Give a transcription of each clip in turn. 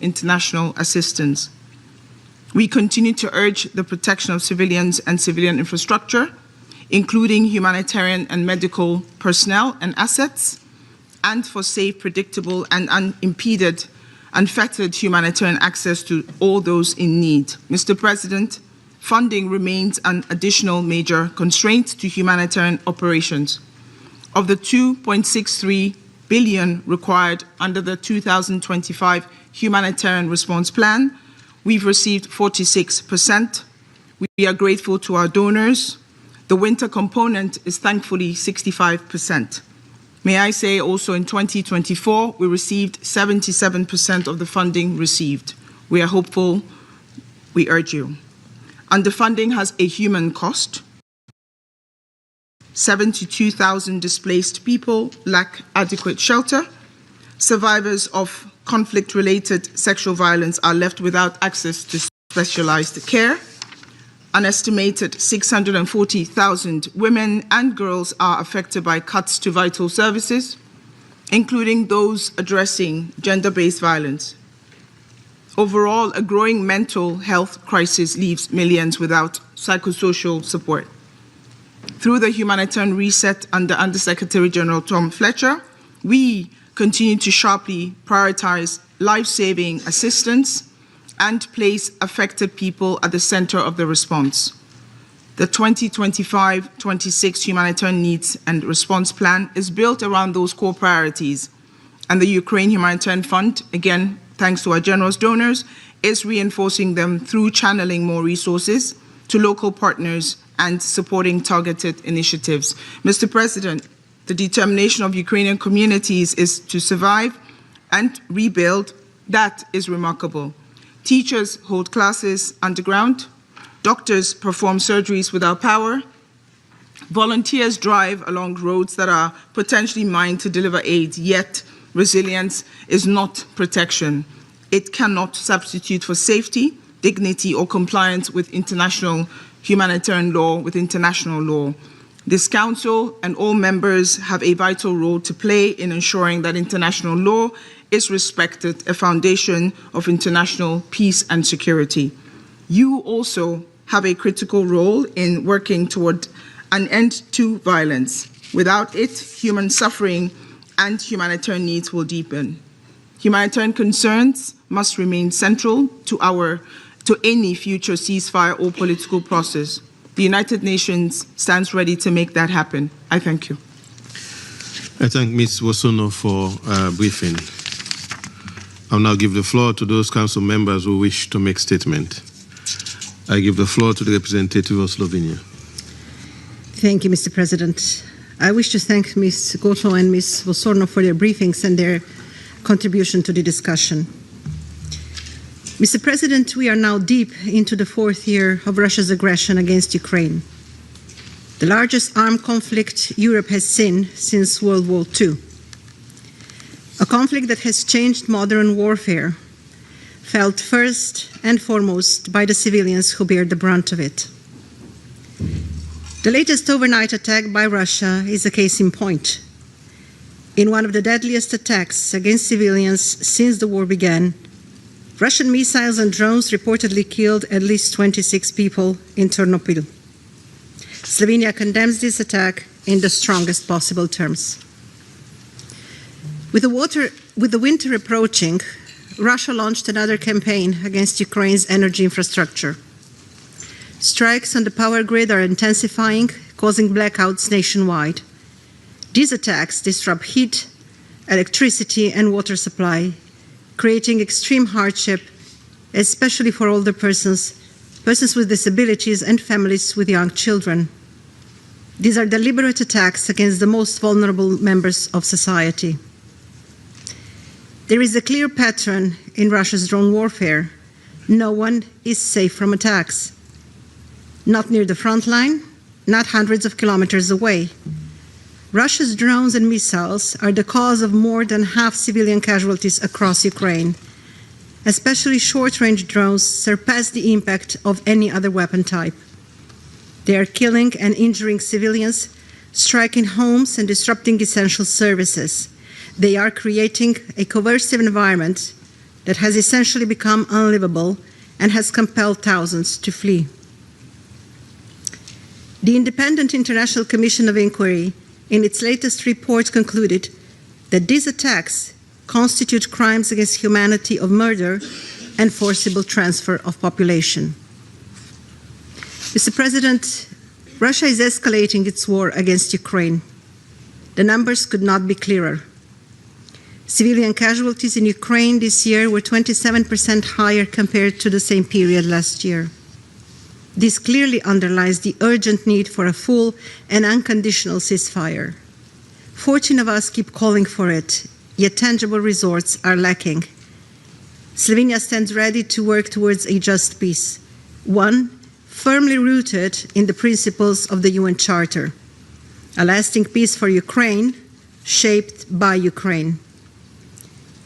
international assistance. We continue to urge the protection of civilians and civilian infrastructure, including humanitarian and medical personnel and assets, and for safe, predictable, and unimpeded, unfettered humanitarian access to all those in need. Mr. President, funding remains an additional major constraint to humanitarian operations. Of the 2.63 billion required under the 2025 Humanitarian Response Plan, we've received 46%. We are grateful to our donors. The winter component is thankfully 65%. May I say also in 2024, we received 77% of the funding received. We are hopeful. We urge you. Underfunding has a human cost. 72,000 displaced people lack adequate shelter. Survivors of conflict-related sexual violence are left without access to specialized care. An estimated 640,000 women and girls are affected by cuts to vital services, including those addressing gender-based violence. Overall, a growing mental health crisis leaves millions without psychosocial support. Through the humanitarian reset under Undersecretary General Tom Fletcher, we continue to sharply prioritize life-saving assistance and place affected people at the center of the response. The 2025-26 Humanitarian Needs and Response Plan is built around those core priorities, and the Ukraine Humanitarian Fund, again, thanks to our generous donors, is reinforcing them through channeling more resources to local partners and supporting targeted initiatives. Mr. President, the determination of Ukrainian communities is to survive and rebuild. That is remarkable. Teachers hold classes underground. Doctors perform surgeries without power. Volunteers drive along roads that are potentially mined to deliver aid, yet resilience is not protection. It cannot substitute for safety, dignity, or compliance with international humanitarian law, with international law. This Council and all members have a vital role to play in ensuring that international law is respected, a foundation of international peace and security. You also have a critical role in working toward an end to violence. Without it, human suffering and humanitarian needs will deepen. Humanitarian concerns must remain central to any future ceasefire or political process. The United Nations stands ready to make that happen. I thank you. I thank Ms. Wosono for briefing. I'll now give the floor to those council members who wish to make statement. I give the floor to the representative of Slovenia. Thank you, Mr. President. I wish to thank Ms. Goto and Ms. Wosorno for their briefings and their contribution to the discussion. Mr. President, we are now deep into the fourth year of Russia's aggression against Ukraine, the largest armed conflict Europe has seen since World War II. A conflict that has changed modern warfare, felt first and foremost by the civilians who bear the brunt of it. The latest overnight attack by Russia is a case in point. In one of the deadliest attacks against civilians since the war began, Russian missiles and drones reportedly killed at least 26 people in Ternopil. Slovenia condemns this attack in the strongest possible terms. With the winter approaching, Russia launched another campaign against Ukraine's energy infrastructure. Strikes on the power grid are intensifying, causing blackouts nationwide. These attacks disrupt heat, electricity, and water supply, creating extreme hardship, especially for older persons with disabilities, and families with young children. These are deliberate attacks against the most vulnerable members of society. There is a clear pattern in Russia's drone warfare. No one is safe from attacks. Not near the front line, not hundreds of kilometers away. Russia's drones and missiles are the cause of more than half civilian casualties across Ukraine. Especially short-range drones surpass the impact of any other weapon type. They are killing and injuring civilians, striking homes and disrupting essential services. They are creating a coercive environment that has essentially become unlivable and has compelled thousands to flee. The Independent International Commission of Inquiry, in its latest report, concluded that these attacks constitute crimes against humanity of murder and forcible transfer of population. Mr. President, Russia is escalating its war against Ukraine. The numbers could not be clearer. Civilian casualties in Ukraine this year were 27% higher compared to the same period last year. This clearly underlines the urgent need for a full and unconditional ceasefire. 14 of us keep calling for it, yet tangible results are lacking. Slovenia stands ready to work towards a just peace, one firmly rooted in the principles of the UN Charter, a lasting peace for Ukraine, shaped by Ukraine.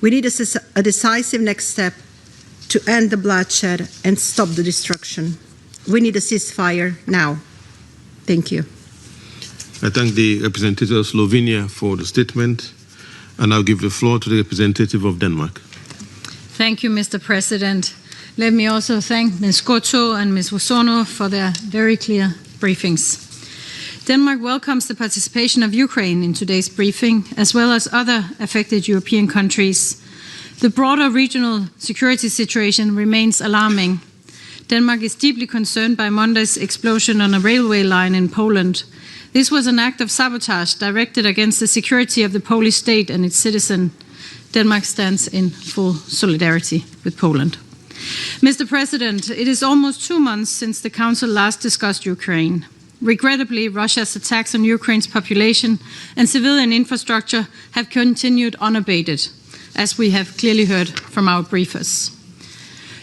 We need a decisive next step to end the bloodshed and stop the destruction. We need a ceasefire now. Thank you. I thank the representative of Slovenia for the statement, and I'll give the floor to the representative of Denmark. Thank you, Mr. President. Let me also thank Ms. Goto and Ms. Wosono for their very clear briefings. Denmark welcomes the participation of Ukraine in today's briefing, as well as other affected European countries. The broader regional security situation remains alarming. Denmark is deeply concerned by Monday's explosion on a railway line in Poland. This was an act of sabotage directed against the security of the Polish state and its citizens. Denmark stands in full solidarity with Poland. Mr. President, it is almost 2 months since the Council last discussed Ukraine. Regrettably, Russia's attacks on Ukraine's population and civilian infrastructure have continued unabated, as we have clearly heard from our briefers.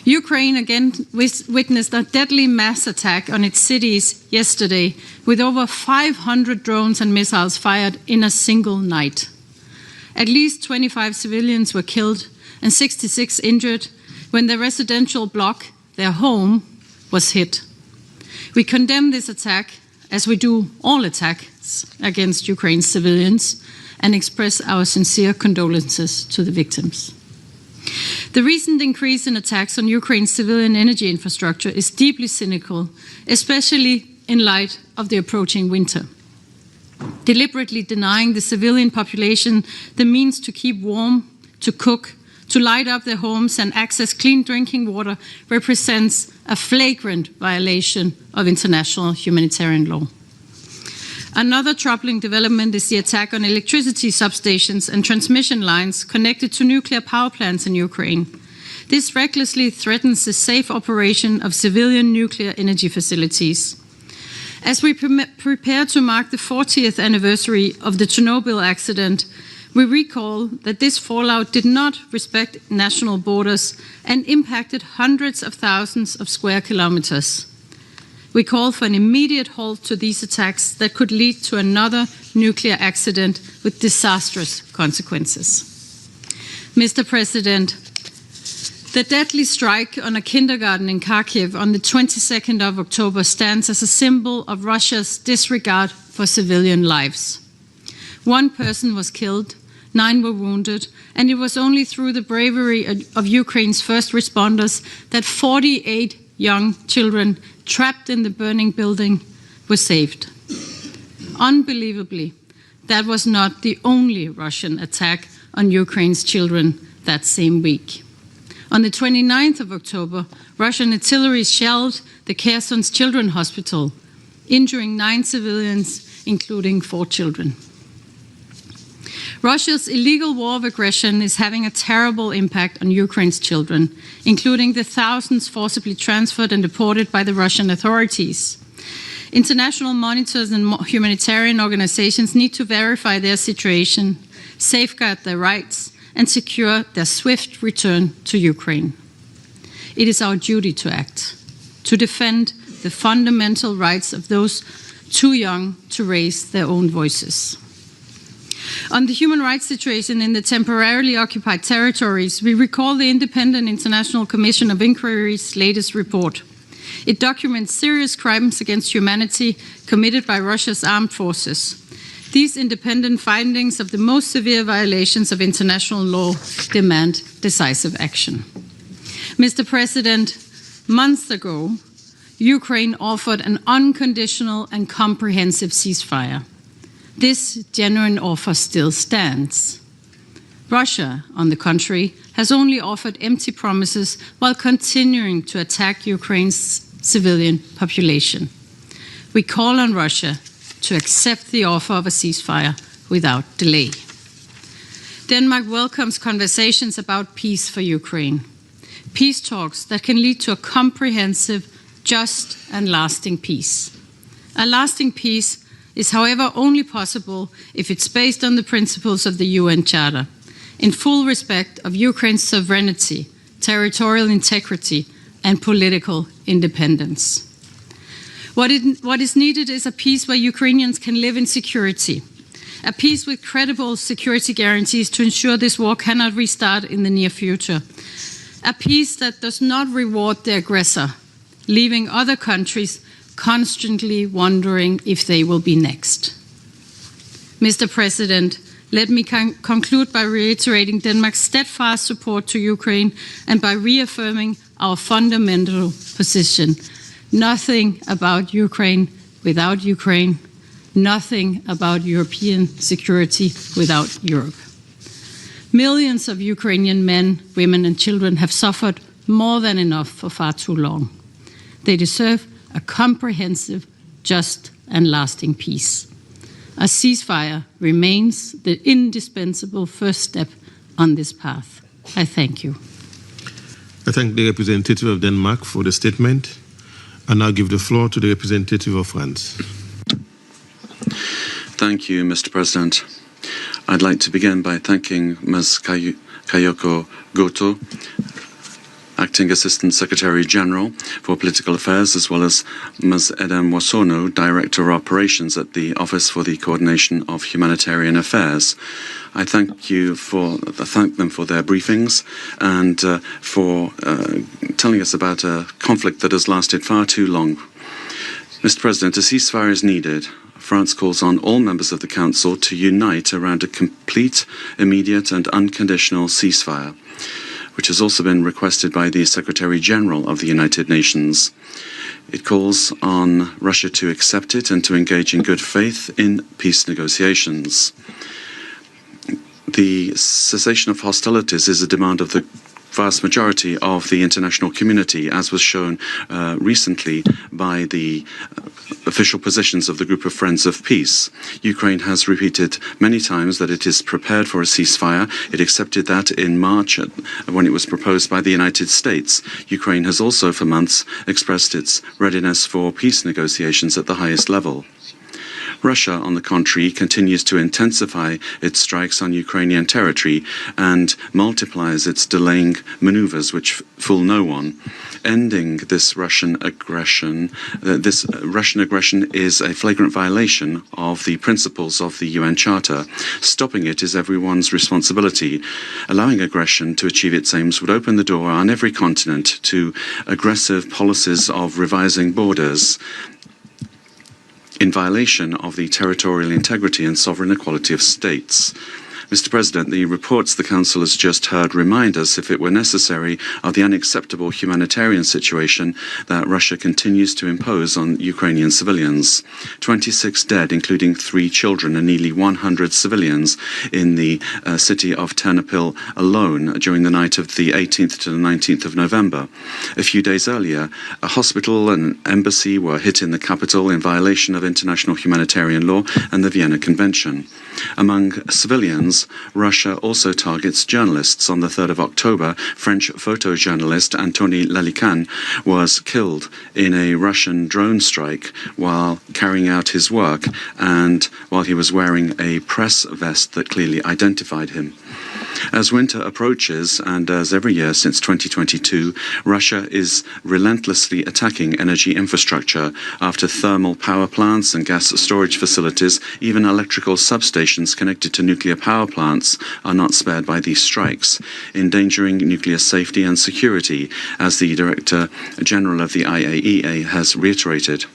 Ukraine again witnessed a deadly mass attack on its cities yesterday, with over 500 drones and missiles fired in a single night. At least 25 civilians were killed and 66 injured when their residential block, their home, was hit. We condemn this attack, as we do all attacks against Ukraine's civilians, and express our sincere condolences to the victims. The recent increase in attacks on Ukraine's civilian energy infrastructure is deeply cynical, especially in light of the approaching winter. Deliberately denying the civilian population the means to keep warm, to cook, to light up their homes and access clean drinking water represents a flagrant violation of international humanitarian law. Another troubling development is the attack on electricity substations and transmission lines connected to nuclear power plants in Ukraine. This recklessly threatens the safe operation of civilian nuclear energy facilities. As we prepare to mark the 40th anniversary of the Chernobyl accident, we recall that this fallout did not respect national borders and impacted hundreds of thousands of square kilometers. We call for an immediate halt to these attacks that could lead to another nuclear accident with disastrous consequences. Mr. President, the deadly strike on a kindergarten in Kharkiv on the 22nd of October stands as a symbol of Russia's disregard for civilian lives. 1 person was killed, 9 were wounded, and it was only through the bravery of Ukraine's first responders that 48 young children trapped in the burning building were saved. Unbelievably, that was not the only Russian attack on Ukraine's children that same week. On the 29th of October, Russian artillery shelled the Kherson's Children's Hospital, injuring 9 civilians, including 4 children. Russia's illegal war of aggression is having a terrible impact on Ukraine's children, including the thousands forcibly transferred and deported by the Russian authorities. International monitors and humanitarian organizations need to verify their situation, safeguard their rights, and secure their swift return to Ukraine. It is our duty to act, to defend the fundamental rights of those too young to raise their own voices. On the human rights situation in the temporarily occupied territories, we recall the Independent International Commission of Inquiry's latest report. It documents serious crimes against humanity committed by Russia's armed forces. These independent findings of the most severe violations of international law demand decisive action. Mr. President, months ago, Ukraine offered an unconditional and comprehensive ceasefire. This genuine offer still stands. Russia, on the contrary, has only offered empty promises while continuing to attack Ukraine's civilian population. We call on Russia to accept the offer of a ceasefire without delay. Denmark welcomes conversations about peace for Ukraine. Peace talks that can lead to a comprehensive, just and lasting peace. A lasting peace is, however, only possible if it's based on the principles of the UN Charter, in full respect of Ukraine's sovereignty, territorial integrity, and political independence. What is needed is a peace where Ukrainians can live in security, a peace with credible security guarantees to ensure this war cannot restart in the near future, a peace that does not reward the aggressor, leaving other countries constantly wondering if they will be next. Mr. President, let me conclude by reiterating Denmark's steadfast support to Ukraine and by reaffirming our fundamental position. Nothing about Ukraine without Ukraine. Nothing about European security without Europe. Millions of Ukrainian men, women, and children have suffered more than enough for far too long. They deserve a comprehensive, just, and lasting peace. A ceasefire remains the indispensable first step on this path. I thank you. I thank the representative of Denmark for the statement. I now give the floor to the representative of France. Thank you, Mr. President. I'd like to begin by thanking Ms. Kayoko Goto, Acting Assistant Secretary General for Political Affairs, as well as Ms. Edem Wasono, Director of Operations at the Office for the Coordination of Humanitarian Affairs. I thank them for their briefings and for telling us about a conflict that has lasted far too long. Mr. President, a ceasefire is needed. France calls on all members of the Council to unite around a complete, immediate and unconditional ceasefire, which has also been requested by the Secretary-General of the United Nations. It calls on Russia to accept it and to engage in good faith in peace negotiations. The cessation of hostilities is a demand of the vast majority of the international community, as was shown recently by the official positions of the Group of Friends of Peace. Ukraine has repeated many times that it is prepared for a ceasefire. It accepted that in March when it was proposed by the United States. Ukraine has also for months expressed its readiness for peace negotiations at the highest level. Russia, on the contrary, continues to intensify its strikes on Ukrainian territory and multiplies its delaying maneuvers which fool no one. Ending this Russian aggression is a flagrant violation of the principles of the UN Charter. Stopping it is everyone's responsibility. Allowing aggression to achieve its aims would open the door on every continent to aggressive policies of revising borders, in violation of the territorial integrity and sovereign equality of states. Mr. President, the reports the Council has just heard remind us, if it were necessary, of the unacceptable humanitarian situation that Russia continues to impose on Ukrainian civilians. 26 dead, including 3 children and nearly 100 civilians in the city of Ternopil alone during the night of the 18th to the 19th of November. A few days earlier, a hospital and an embassy were hit in the capital in violation of international humanitarian law and the Vienna Convention. Among civilians, Russia also targets journalists. On the 3rd of October, French photojournalist Antony Lalican was killed in a Russian drone strike while carrying out his work and while he was wearing a press vest that clearly identified him. As winter approaches, and as every year since 2022, Russia is relentlessly attacking energy infrastructure. After thermal power plants and gas storage facilities, even electrical substations connected to nuclear power plants are not spared by these strikes, endangering nuclear safety and security, as the Director General of the IAEA has reiterated.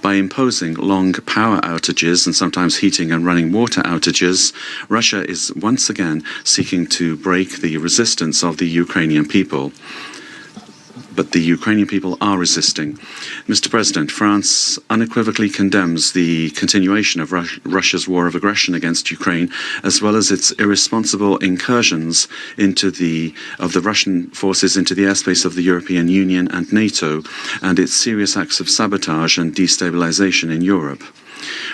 By imposing long power outages and sometimes heating and running water outages, Russia is once again seeking to break the resistance of the Ukrainian people. but the Ukrainian people are resisting. Mr. President, France unequivocally condemns the continuation of Russia's war of aggression against Ukraine, as well as its irresponsible incursions of the Russian forces into the airspace of the European Union and NATO, and its serious acts of sabotage and destabilization in Europe.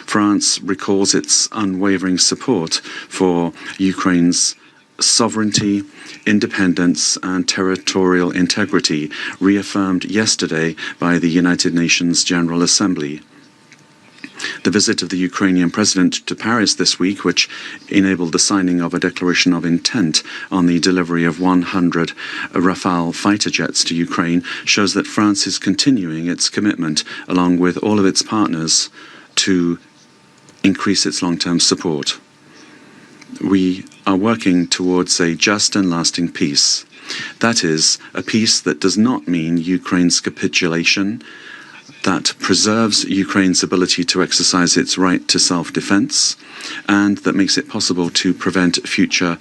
France recalls its unwavering support for Ukraine's sovereignty, independence and territorial integrity, reaffirmed yesterday by the United Nations General Assembly. The visit of the Ukrainian president to Paris this week, which enabled the signing of a declaration of intent on the delivery of 100 Rafale fighter jets to Ukraine, shows that France is continuing its commitment, along with all of its partners, to increase its long-term support. We are working towards a just and lasting peace. That is, a peace that does not mean Ukraine's capitulation, that preserves Ukraine's ability to exercise its right to self-defense, and that makes it possible to prevent future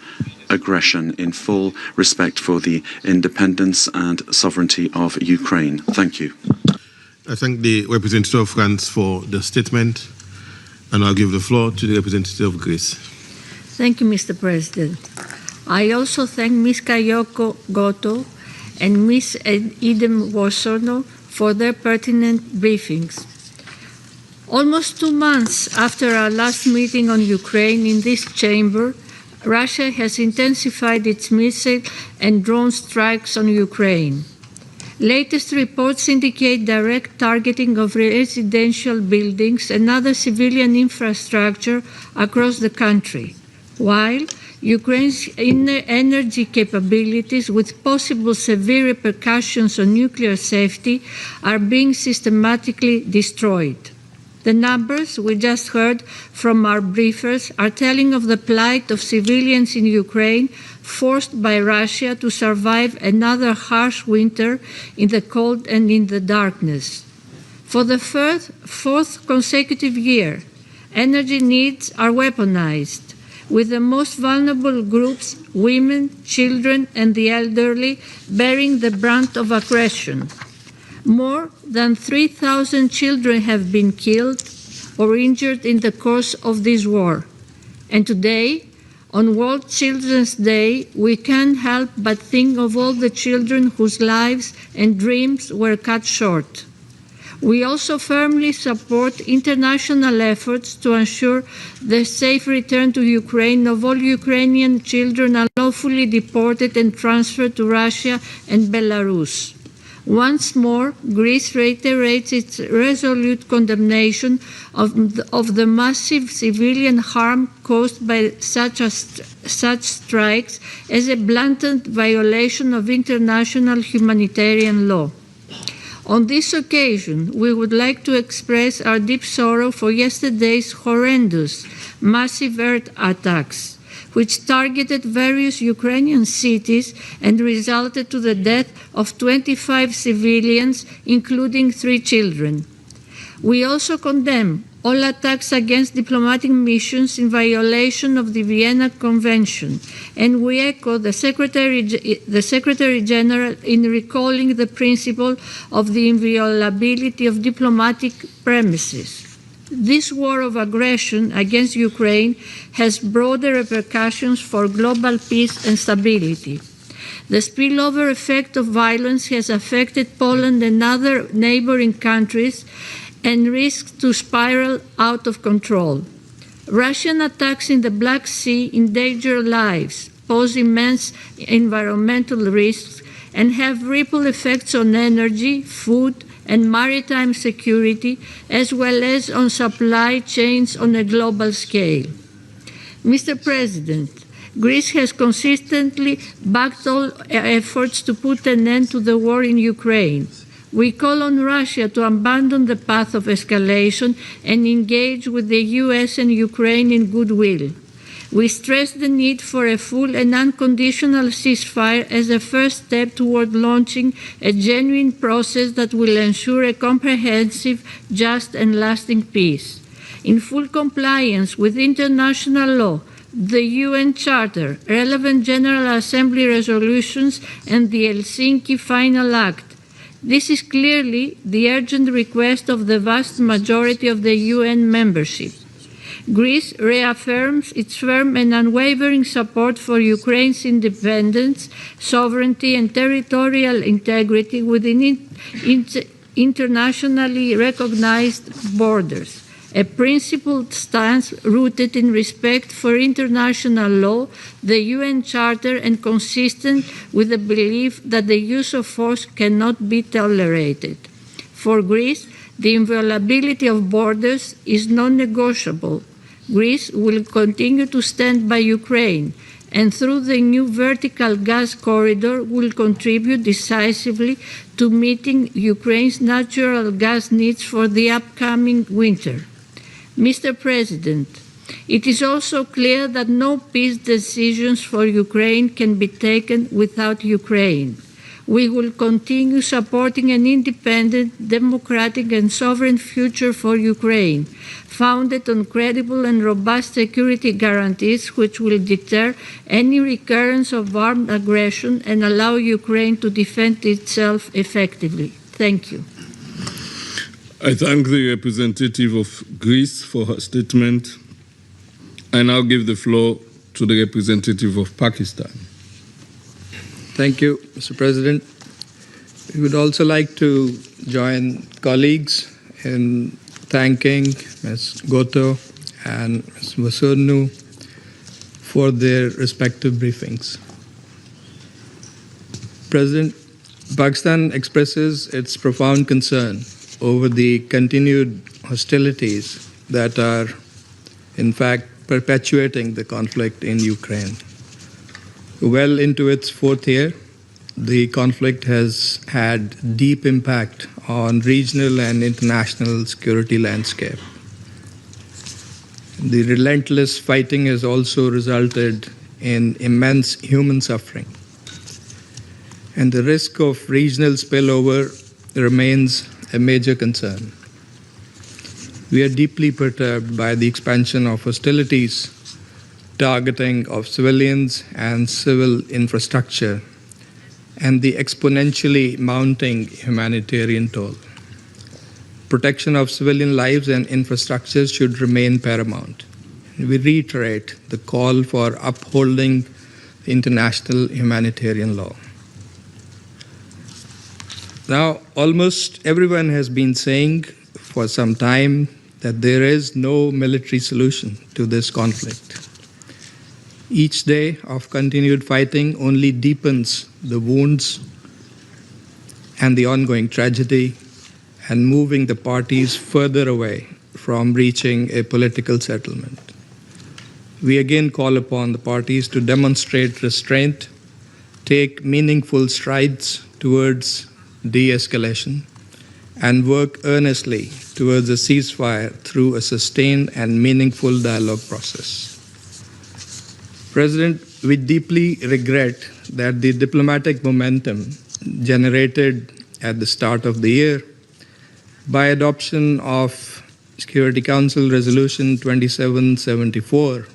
aggression in full respect for the independence and sovereignty of Ukraine. Thank you. I thank the representative of France for the statement, and I'll give the floor to the representative of Greece. Thank you, Mr. President. I also thank Ms. Kayoko Goto and Ms. Idem Wosono for their pertinent briefings. Almost 2 months after our last meeting on Ukraine in this chamber, Russia has intensified its missile and drone strikes on Ukraine. Latest reports indicate direct targeting of residential buildings and other civilian infrastructure across the country, while Ukraine's energy capabilities, with possible severe repercussions on nuclear safety, are being systematically destroyed. The numbers we just heard from our briefers are telling of the plight of civilians in Ukraine, forced by Russia to survive another harsh winter in the cold and in the darkness. For the fourth consecutive year, energy needs are weaponized, with the most vulnerable groups, women, children, and the elderly, bearing the brunt of aggression. More than 3,000 children have been killed or injured in the course of this war. And today, on World Children's Day, we can't help but think of all the children whose lives and dreams were cut short. We also firmly support international efforts to ensure the safe return to Ukraine of all Ukrainian children unlawfully deported and transferred to Russia and Belarus. Once more, Greece reiterates its resolute condemnation of the massive civilian harm caused by such strikes as a blatant violation of international humanitarian law. On this occasion, we would like to express our deep sorrow for yesterday's horrendous, massive earth attacks, which targeted various Ukrainian cities and resulted to the death of 25 civilians, including 3 children. We also condemn all attacks against diplomatic missions in violation of the Vienna Convention, and we echo the Secretary General in recalling the principle of the inviolability of diplomatic premises. This war of aggression against Ukraine has broader repercussions for global peace and stability. The spillover effect of violence has affected Poland and other neighboring countries and risks to spiral out of control. Russian attacks in the Black Sea endanger lives, pose immense environmental risks, and have ripple effects on energy, food, and maritime security, as well as on supply chains on a global scale. Mr. President, Greece has consistently backed all efforts to put an end to the war in Ukraine. We call on Russia to abandon the path of escalation and engage with the US and Ukraine in goodwill. We stress the need for a full and unconditional ceasefire as a first step toward launching a genuine process that will ensure a comprehensive, just, and lasting peace. In full compliance with international law, the UN Charter, relevant General Assembly resolutions, and the Helsinki Final Act, This is clearly the urgent request of the vast majority of the UN membership. Greece reaffirms its firm and unwavering support for Ukraine's independence, sovereignty, and territorial integrity within internationally recognized borders, a principled stance rooted in respect for international law, the UN Charter, and consistent with the belief that the use of force cannot be tolerated. For Greece, the inviolability of borders is non-negotiable. Greece will continue to stand by Ukraine, and through the new vertical gas corridor will contribute decisively to meeting Ukraine's natural gas needs for the upcoming winter. Mr. President, it is also clear that no peace decisions for Ukraine can be taken without Ukraine. We will continue supporting an independent, democratic, and sovereign future for Ukraine, founded on credible and robust security guarantees which will deter any recurrence of armed aggression and allow Ukraine to defend itself effectively. Thank you. I thank the representative of Greece for her statement. I now give the floor to the representative of Pakistan. Thank you, Mr. President. We would also like to join colleagues in thanking Ms. Goto and Ms. Vasurnu for their respective briefings. President, Pakistan expresses its profound concern over the continued hostilities that are, in fact, perpetuating the conflict in Ukraine. Well into its fourth year, the conflict has had deep impact on regional and international security landscape. The relentless fighting has also resulted in immense human suffering, and the risk of regional spillover remains a major concern. We are deeply perturbed by the expansion of hostilities targeting of civilians and civil infrastructure, and the exponentially mounting humanitarian toll. Protection of civilian lives and infrastructure should remain paramount. We reiterate the call for upholding international humanitarian law. Now, almost everyone has been saying for some time that there is no military solution to this conflict. Each day of continued fighting only deepens the wounds and the ongoing tragedy and moving the parties further away from reaching a political settlement. We again call upon the parties to demonstrate restraint, take meaningful strides towards de-escalation, and work earnestly towards a ceasefire through a sustained and meaningful dialogue process. President, we deeply regret that the diplomatic momentum generated at the start of the year by adoption of Security Council Resolution 2774,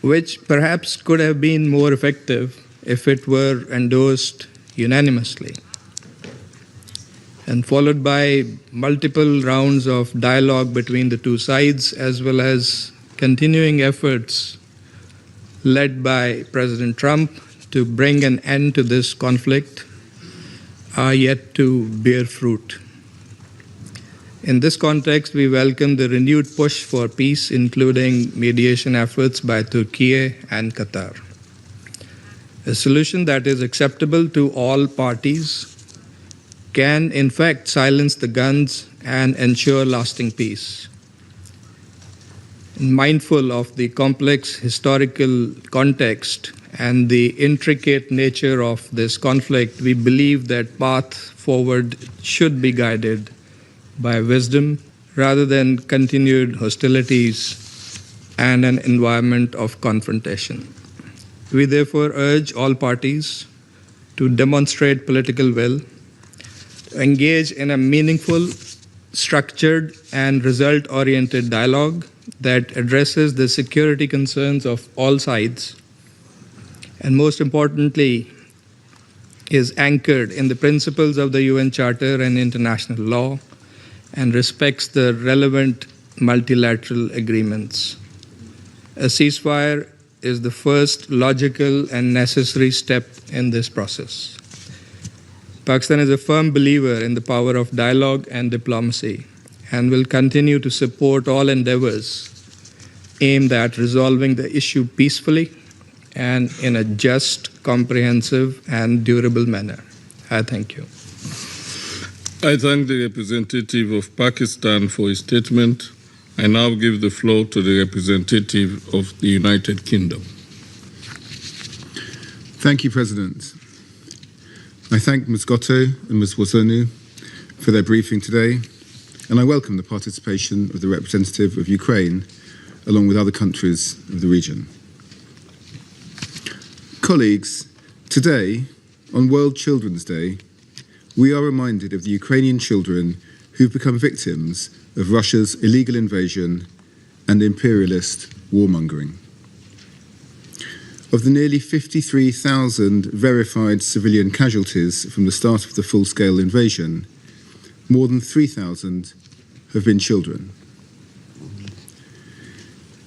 which perhaps could have been more effective if it were endorsed unanimously, and followed by multiple rounds of dialogue between the two sides, as well as continuing efforts led by President Trump to bring an end to this conflict, are yet to bear fruit. In this context, we welcome the renewed push for peace, including mediation efforts by Turkey and Qatar. A solution that is acceptable to all parties can, in fact, silence the guns and ensure lasting peace. Mindful of the complex historical context and the intricate nature of this conflict, we believe that path forward should be guided by wisdom rather than continued hostilities and an environment of confrontation. We therefore urge all parties to demonstrate political will, to engage in a meaningful, structured, and result-oriented dialogue that addresses the security concerns of all sides, and most importantly, is anchored in the principles of the UN Charter and international law and respects the relevant multilateral agreements. A ceasefire is the first logical and necessary step in this process. Pakistan is a firm believer in the power of dialogue and diplomacy and will continue to support all endeavors aimed at resolving the issue peacefully and in a just, comprehensive, and durable manner. I thank you. I thank the representative of Pakistan for his statement. I now give the floor to the representative of the United Kingdom. Thank you, President. I thank Ms. Gotto and Ms. Wosonu for their briefing today, and I welcome the participation of the representative of Ukraine, along with other countries of the region. Colleagues, today, on World Children's Day, we are reminded of the Ukrainian children who've become victims of Russia's illegal invasion and imperialist warmongering. Of the nearly 53,000 verified civilian casualties from the start of the full-scale invasion, more than 3,000 have been children.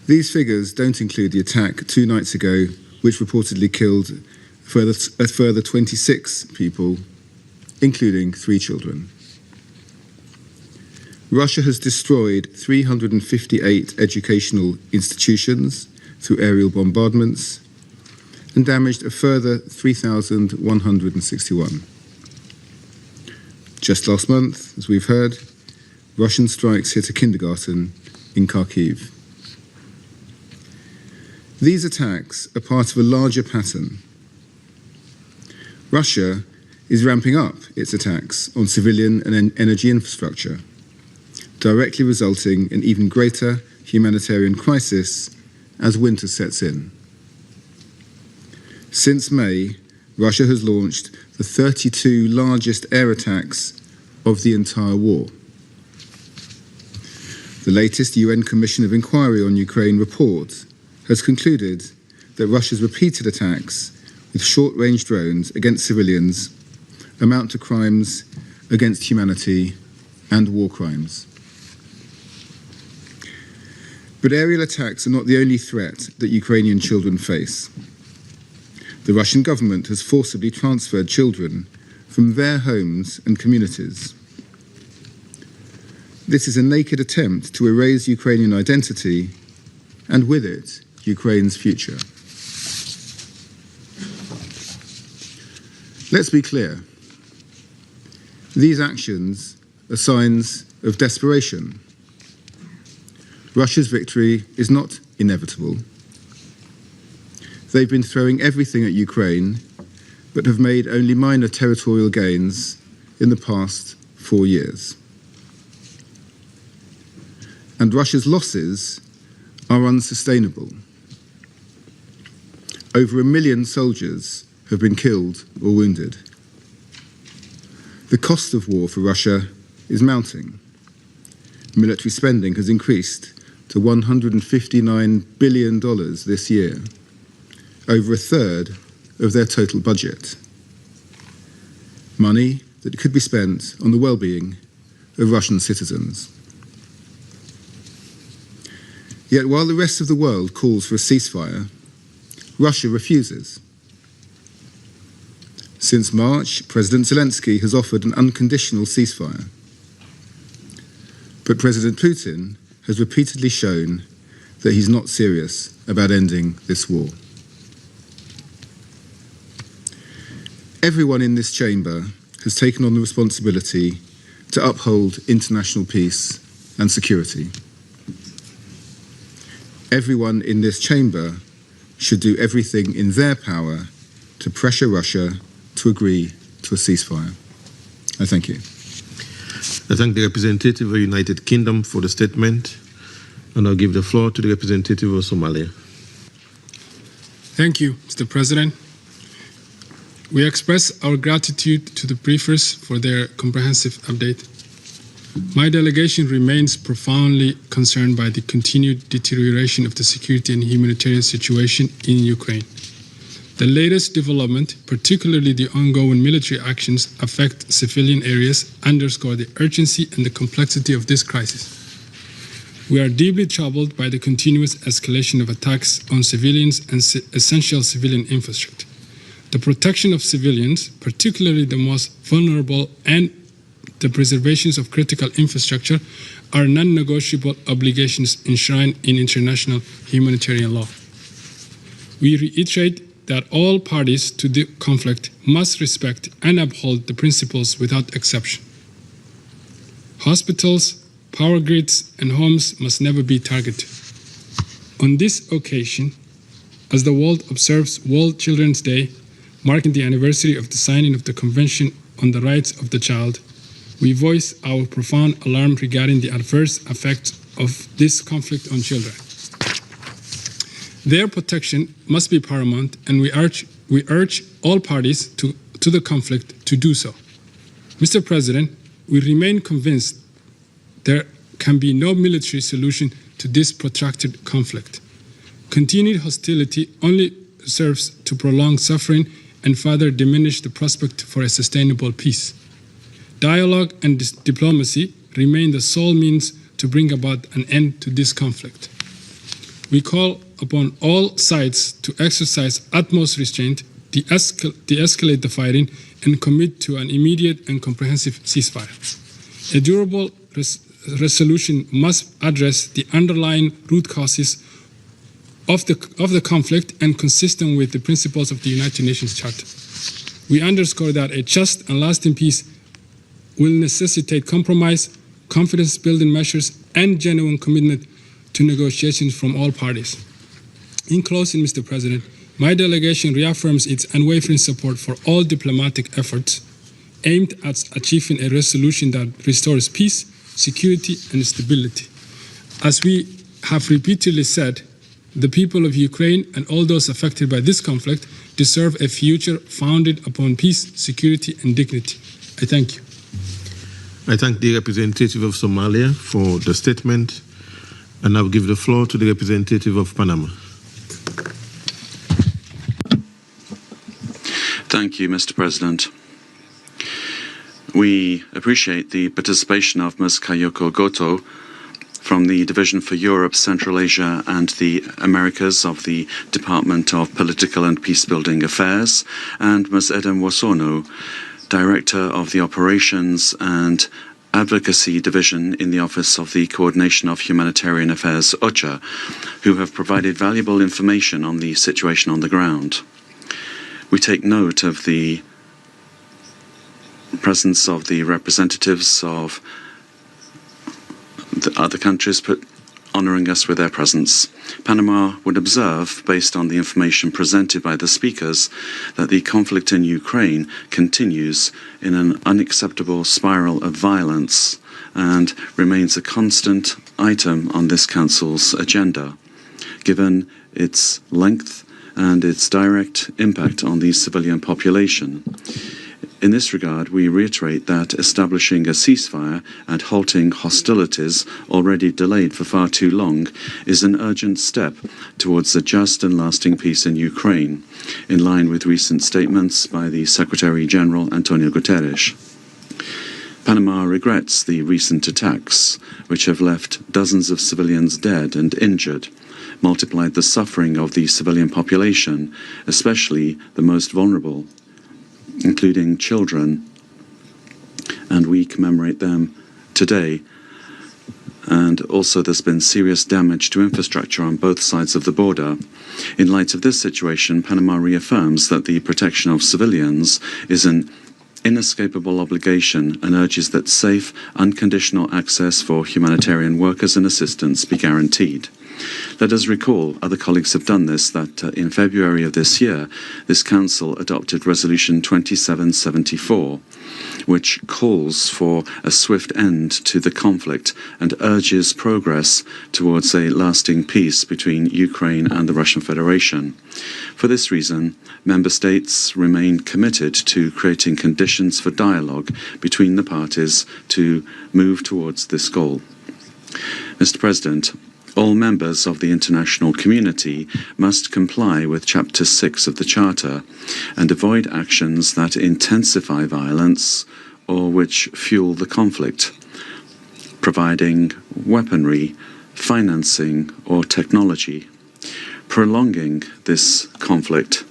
These figures don't include the attack 2 nights ago, which reportedly killed a further 26 people, including 3 children. Russia has destroyed 358 educational institutions through aerial bombardments and damaged a further 3,161. Just last month, as we've heard, Russian strikes hit a kindergarten in Kharkiv. These attacks are part of a larger pattern. Russia is ramping up its attacks on civilian and energy infrastructure, directly resulting in even greater humanitarian crisis as winter sets in. Since May, Russia has launched the 32 largest air attacks of the entire war. The latest UN Commission of Inquiry on Ukraine report has concluded that Russia's repeated attacks with short-range drones against civilians amount to crimes against humanity and war crimes. But aerial attacks are not the only threat that Ukrainian children face. The Russian government has forcibly transferred children from their homes and communities. This is a naked attempt to erase Ukrainian identity and with it, Ukraine's future. Let's be clear. These actions are signs of desperation. Russia's victory is not inevitable. They've been throwing everything at Ukraine, but have made only minor territorial gains in the past 4 years. And Russia's losses are unsustainable. Over 1 million soldiers have been killed or wounded. The cost of war for Russia is mounting. Military spending has increased to $159 billion this year, over a third of their total budget. Money that could be spent on the well-being of Russian citizens. Yet while the rest of the world calls for a ceasefire, Russia refuses. Since March, President Zelenskiy has offered an unconditional ceasefire. But President Putin has repeatedly shown that he's not serious about ending this war. Everyone in this chamber has taken on the responsibility to uphold international peace and security. Everyone in this chamber should do everything in their power to pressure Russia to agree to a ceasefire. I thank you. I thank the representative of the United Kingdom for the statement, and I'll give the floor to the representative of Somalia. Thank you, Mr. President. We express our gratitude to the briefers for their comprehensive update. My delegation remains profoundly concerned by the continued deterioration of the security and humanitarian situation in Ukraine. The latest development, particularly the ongoing military actions, affect civilian areas, underscore the urgency and the complexity of this crisis. We are deeply troubled by the continuous escalation of attacks on civilians and essential civilian infrastructure. The protection of civilians, particularly the most vulnerable, and the preservation of critical infrastructure are non-negotiable obligations enshrined in international humanitarian law. We reiterate that all parties to the conflict must respect and uphold the principles without exception. Hospitals, power grids, and homes must never be targeted. On this occasion, as the world observes World Children's Day, marking the anniversary of the signing of the Convention on the Rights of the Child, we voice our profound alarm regarding the adverse effects of this conflict on children. Their protection must be paramount, and we urge all parties to the conflict to do so. Mr. President, we remain convinced there can be no military solution to this protracted conflict. Continued hostility only serves to prolong suffering and further diminish the prospect for a sustainable peace. Dialogue and diplomacy remain the sole means to bring about an end to this conflict. We call upon all sides to exercise utmost restraint, de-escalate the fighting, and commit to an immediate and comprehensive ceasefire. A durable resolution must address the underlying root causes of the conflict and consistent with the principles of the United Nations Charter. We underscore that a just and lasting peace will necessitate compromise, confidence-building measures, and genuine commitment to negotiations from all parties. In closing, Mr. President, my delegation reaffirms its unwavering support for all diplomatic efforts aimed at achieving a resolution that restores peace, security, and stability. As we have repeatedly said, the people of Ukraine and all those affected by this conflict deserve a future founded upon peace, security, and dignity. I thank you. I thank the representative of Somalia for the statement, and I'll give the floor to the representative of Panama. Thank you, Mr. President. We appreciate the participation of Ms. Kayoko Goto from the Division for Europe, Central Asia and the Americas of the Department of Political and Peacebuilding Affairs, and Ms. Edem Wosono, Director of the Operations and Advocacy Division in the Office of the Coordination of Humanitarian Affairs, OCHA, who have provided valuable information on the situation on the ground. We take note of the presence of the representatives of the other countries honouring us with their presence. Panama would observe, based on the information presented by the speakers, that the conflict in Ukraine continues in an unacceptable spiral of violence and remains a constant item on this Council's agenda, given its length and its direct impact on the civilian population. In this regard, we reiterate that establishing a ceasefire and halting hostilities already delayed for far too long is an urgent step towards a just and lasting peace in Ukraine, in line with recent statements by the Secretary-General Antonio Guterres. Panama regrets the recent attacks, which have left dozens of civilians dead and injured, multiplied the suffering of the civilian population, especially the most vulnerable, including children, and we commemorate them today. And also there's been serious damage to infrastructure on both sides of the border. In light of this situation, Panama reaffirms that the protection of civilians is an inescapable obligation and urges that safe, unconditional access for humanitarian workers and assistance be guaranteed. Let us recall, other colleagues have done this, that in February of this year, this Council adopted Resolution 2774, which calls for a swift end to the conflict and urges progress towards a lasting peace between Ukraine and the Russian Federation. For this reason, Member States remain committed to creating conditions for dialogue between the parties to move towards this goal. Mr. President, All members of the international community must comply with Chapter 6 of the Charter and avoid actions that intensify violence or which fuel the conflict, providing weaponry, financing, or technology. Prolonging this conflict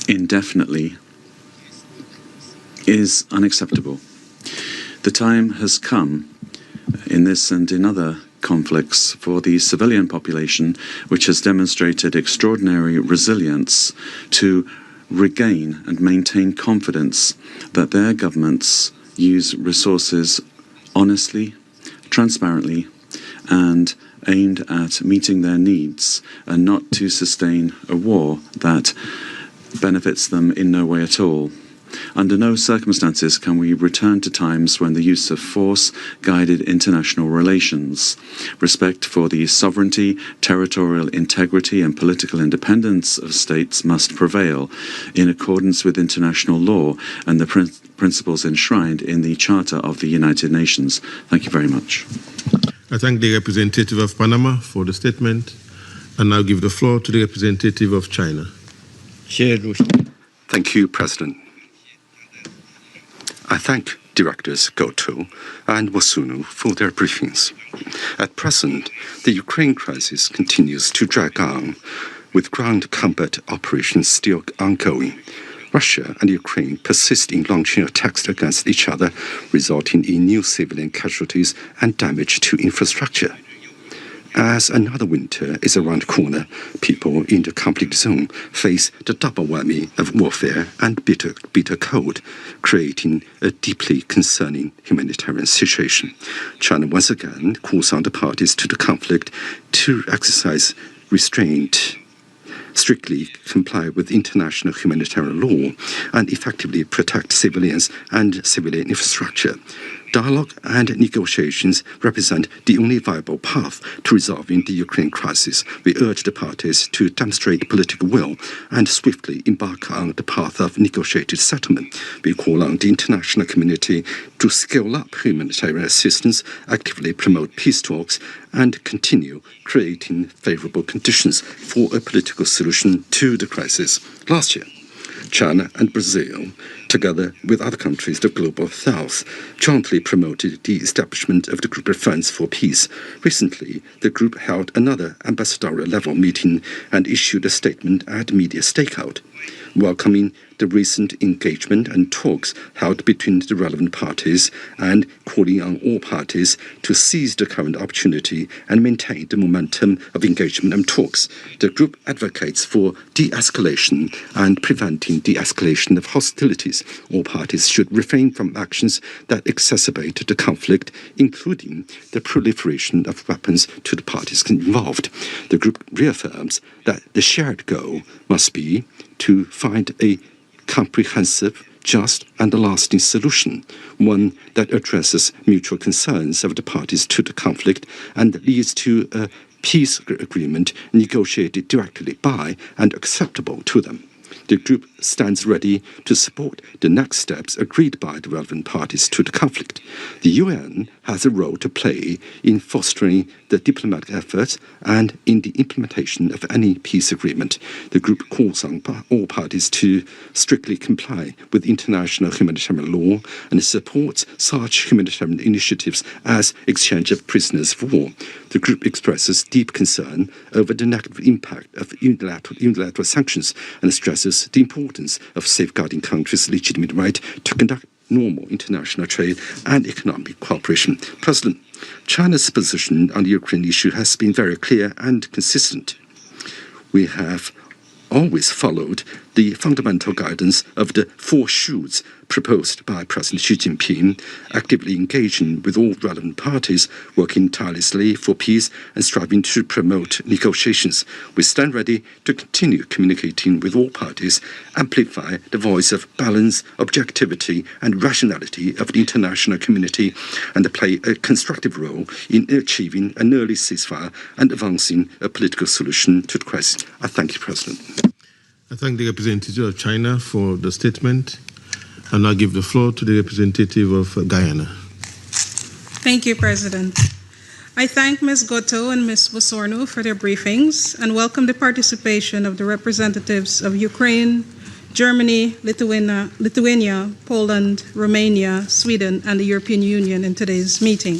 indefinitely is unacceptable. The time has come in this and in other conflicts for the civilian population, which has demonstrated extraordinary resilience, to regain and maintain confidence that their governments use resources honestly, transparently, and aimed at meeting their needs, and not to sustain a war that benefits them in no way at all. Under no circumstances can we return to times when the use of force guided international relations. Respect for the sovereignty, territorial integrity, and political independence of states must prevail in accordance with international law and the principles enshrined in the Charter of the United Nations. Thank you very much. I thank the representative of Panama for the statement, and now give the floor to the representative of China. Thank you, President. I thank Directors Goto and Wosono for their briefings. At present, the Ukraine crisis continues to drag on, with ground combat operations still ongoing. Russia and Ukraine persist in launching attacks against each other, resulting in new civilian casualties and damage to infrastructure. As another winter is around the corner, people in the conflict zone face the double whammy of warfare and bitter cold, creating a deeply concerning humanitarian situation. China once again calls on the parties to the conflict to exercise restraint, strictly comply with international humanitarian law, and effectively protect civilians and civilian infrastructure. Dialogue and negotiations represent the only viable path to resolving the Ukraine crisis. We urge the parties to demonstrate political will and swiftly embark on the path of negotiated settlement. We call on the international community to scale up humanitarian assistance, actively promote peace talks, and continue creating favorable conditions for a political solution to the crisis. Last year, China and Brazil, together with other countries of the Global South, jointly promoted the establishment of the Group of Friends for Peace. Recently, the group held another ambassadorial-level meeting and issued a statement at media stakeout, welcoming the recent engagement and talks held between the relevant parties and calling on all parties to seize the current opportunity and maintain the momentum of engagement and talks. The group advocates for de-escalation and preventing the escalation of hostilities. All parties should refrain from actions that exacerbate the conflict, including the proliferation of weapons to the parties involved. The group reaffirms that the shared goal must be to find a comprehensive, just, and lasting solution, one that addresses mutual concerns of the parties to the conflict and leads to a peace agreement negotiated directly by and acceptable to them. The group stands ready to support the next steps agreed by the relevant parties to the conflict. The UN has a role to play in fostering the diplomatic efforts and in the implementation of any peace agreement. The group calls on all parties to strictly comply with international humanitarian law and supports such humanitarian initiatives as exchange of prisoners of war. The group expresses deep concern over the negative impact of unilateral sanctions and stresses the importance of safeguarding countries' legitimate right to conduct normal international trade and economic cooperation. President, China's position on the Ukraine issue has been very clear and consistent. We have always followed the fundamental guidance of the 4 shoes proposed by President Xi Jinping, actively engaging with all relevant parties, working tirelessly for peace and striving to promote negotiations. We stand ready to continue communicating with all parties, amplify the voice of balance, objectivity, and rationality of the international community, and play a constructive role in achieving an early ceasefire and advancing a political solution to the crisis. I thank you, President. I thank the representative of China for the statement, and I give the floor to the representative of Guyana. Thank you, President. I thank Ms. Goto and Ms. Wosorno for their briefings and welcome the participation of the representatives of Ukraine, Germany, Lithuania, Poland, Romania, Sweden, and the European Union in today's meeting.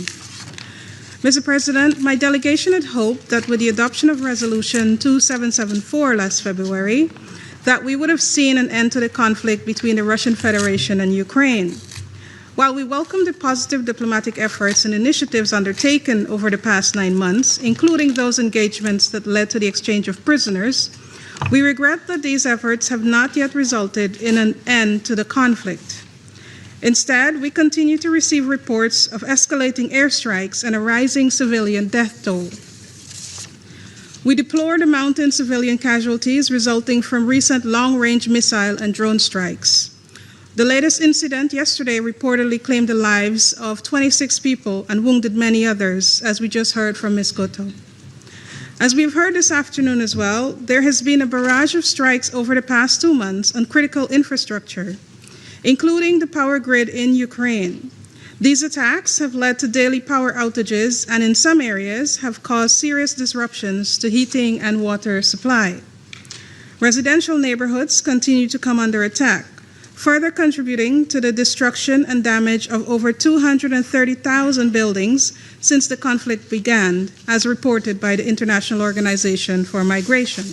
Mr. President, my delegation had hoped that with the adoption of Resolution 2774 last February, that we would have seen an end to the conflict between the Russian Federation and Ukraine. While we welcome the positive diplomatic efforts and initiatives undertaken over the past 9 months, including those engagements that led to the exchange of prisoners, we regret that these efforts have not yet resulted in an end to the conflict. Instead, we continue to receive reports of escalating airstrikes and a rising civilian death toll. We deplore the mounting civilian casualties resulting from recent long-range missile and drone strikes. The latest incident yesterday reportedly claimed the lives of 26 people and wounded many others, as we just heard from Ms. Goto. As we've heard this afternoon as well, there has been a barrage of strikes over the past 2 months on critical infrastructure, including the power grid in Ukraine. These attacks have led to daily power outages and in some areas have caused serious disruptions to heating and water supply. Residential neighborhoods continue to come under attack, further contributing to the destruction and damage of over 230,000 buildings since the conflict began, as reported by the International Organization for Migration.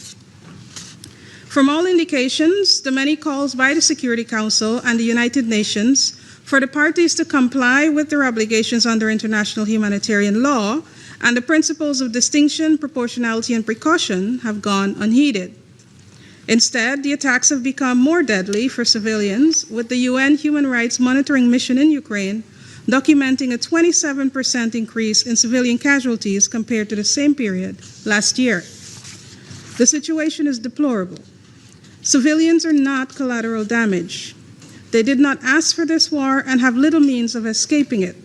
From all indications, the many calls by the Security Council and the United Nations for the parties to comply with their obligations under international humanitarian law and the principles of distinction, proportionality, and precaution have gone unheeded. Instead, the attacks have become more deadly for civilians, with the UN Human Rights Monitoring Mission in Ukraine documenting a 27% increase in civilian casualties compared to the same period last year. The situation is deplorable. Civilians are not collateral damage. They did not ask for this war and have little means of escaping it.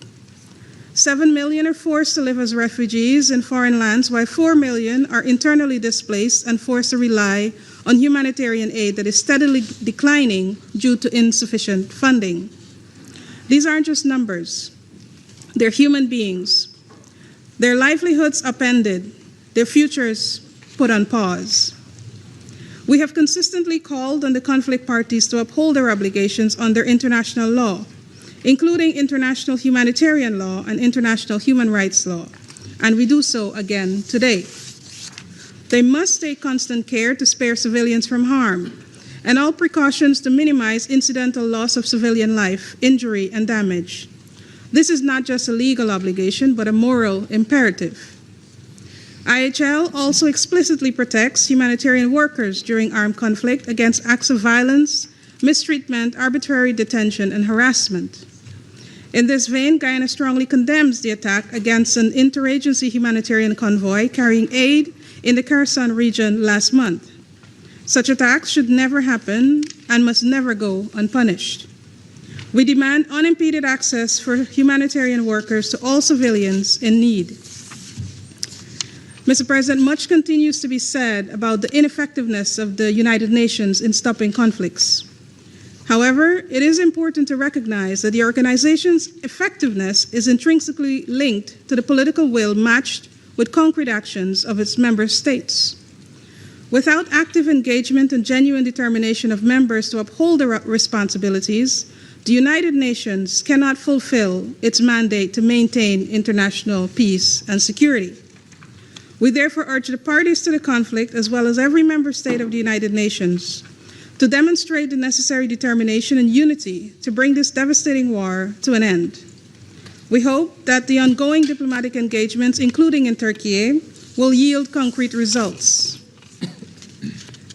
7 million are forced to live as refugees in foreign lands, while 4 million are internally displaced and forced to rely on humanitarian aid that is steadily declining due to insufficient funding. These aren't just numbers. They're human beings. Their livelihoods upended, their futures put on pause. We have consistently called on the conflict parties to uphold their obligations under international law, including international humanitarian law and international human rights law, and we do so again today. They must take constant care to spare civilians from harm, and all precautions to minimize incidental loss of civilian life, injury, and damage. This is not just a legal obligation, but a moral imperative. IHL also explicitly protects humanitarian workers during armed conflict against acts of violence, mistreatment, arbitrary detention, and harassment. In this vein, Guyana strongly condemns the attack against an interagency humanitarian convoy carrying aid in the Kherson region last month. Such attacks should never happen and must never go unpunished. We demand unimpeded access for humanitarian workers to all civilians in need. Mr. President, much continues to be said about the ineffectiveness of the United Nations in stopping conflicts. However, it is important to recognize that the organization's effectiveness is intrinsically linked to the political will matched with concrete actions of its member states. Without active engagement and genuine determination of members to uphold their responsibilities, the United Nations cannot fulfill its mandate to maintain international peace and security. We therefore urge the parties to the conflict, as well as every member state of the United Nations, to demonstrate the necessary determination and unity to bring this devastating war to an end. We hope that the ongoing diplomatic engagements, including in Turkey, will yield concrete results.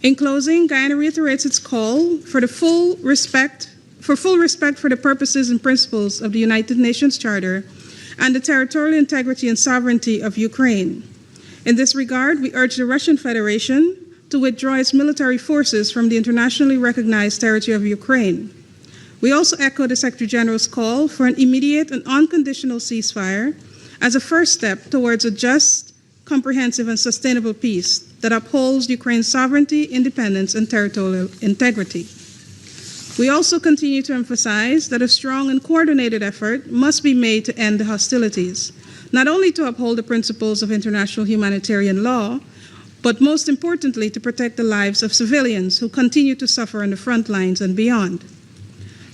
In closing, Guyana reiterates its call for full respect for the purposes and principles of the United Nations Charter and the territorial integrity and sovereignty of Ukraine. In this regard, we urge the Russian Federation to withdraw its military forces from the internationally recognized territory of Ukraine. We also echo the Secretary General's call for an immediate and unconditional ceasefire as a first step towards a just, comprehensive, and sustainable peace that upholds Ukraine's sovereignty, independence, and territorial integrity. We also continue to emphasize that a strong and coordinated effort must be made to end the hostilities, not only to uphold the principles of international humanitarian law, but most importantly, to protect the lives of civilians who continue to suffer on the front lines and beyond.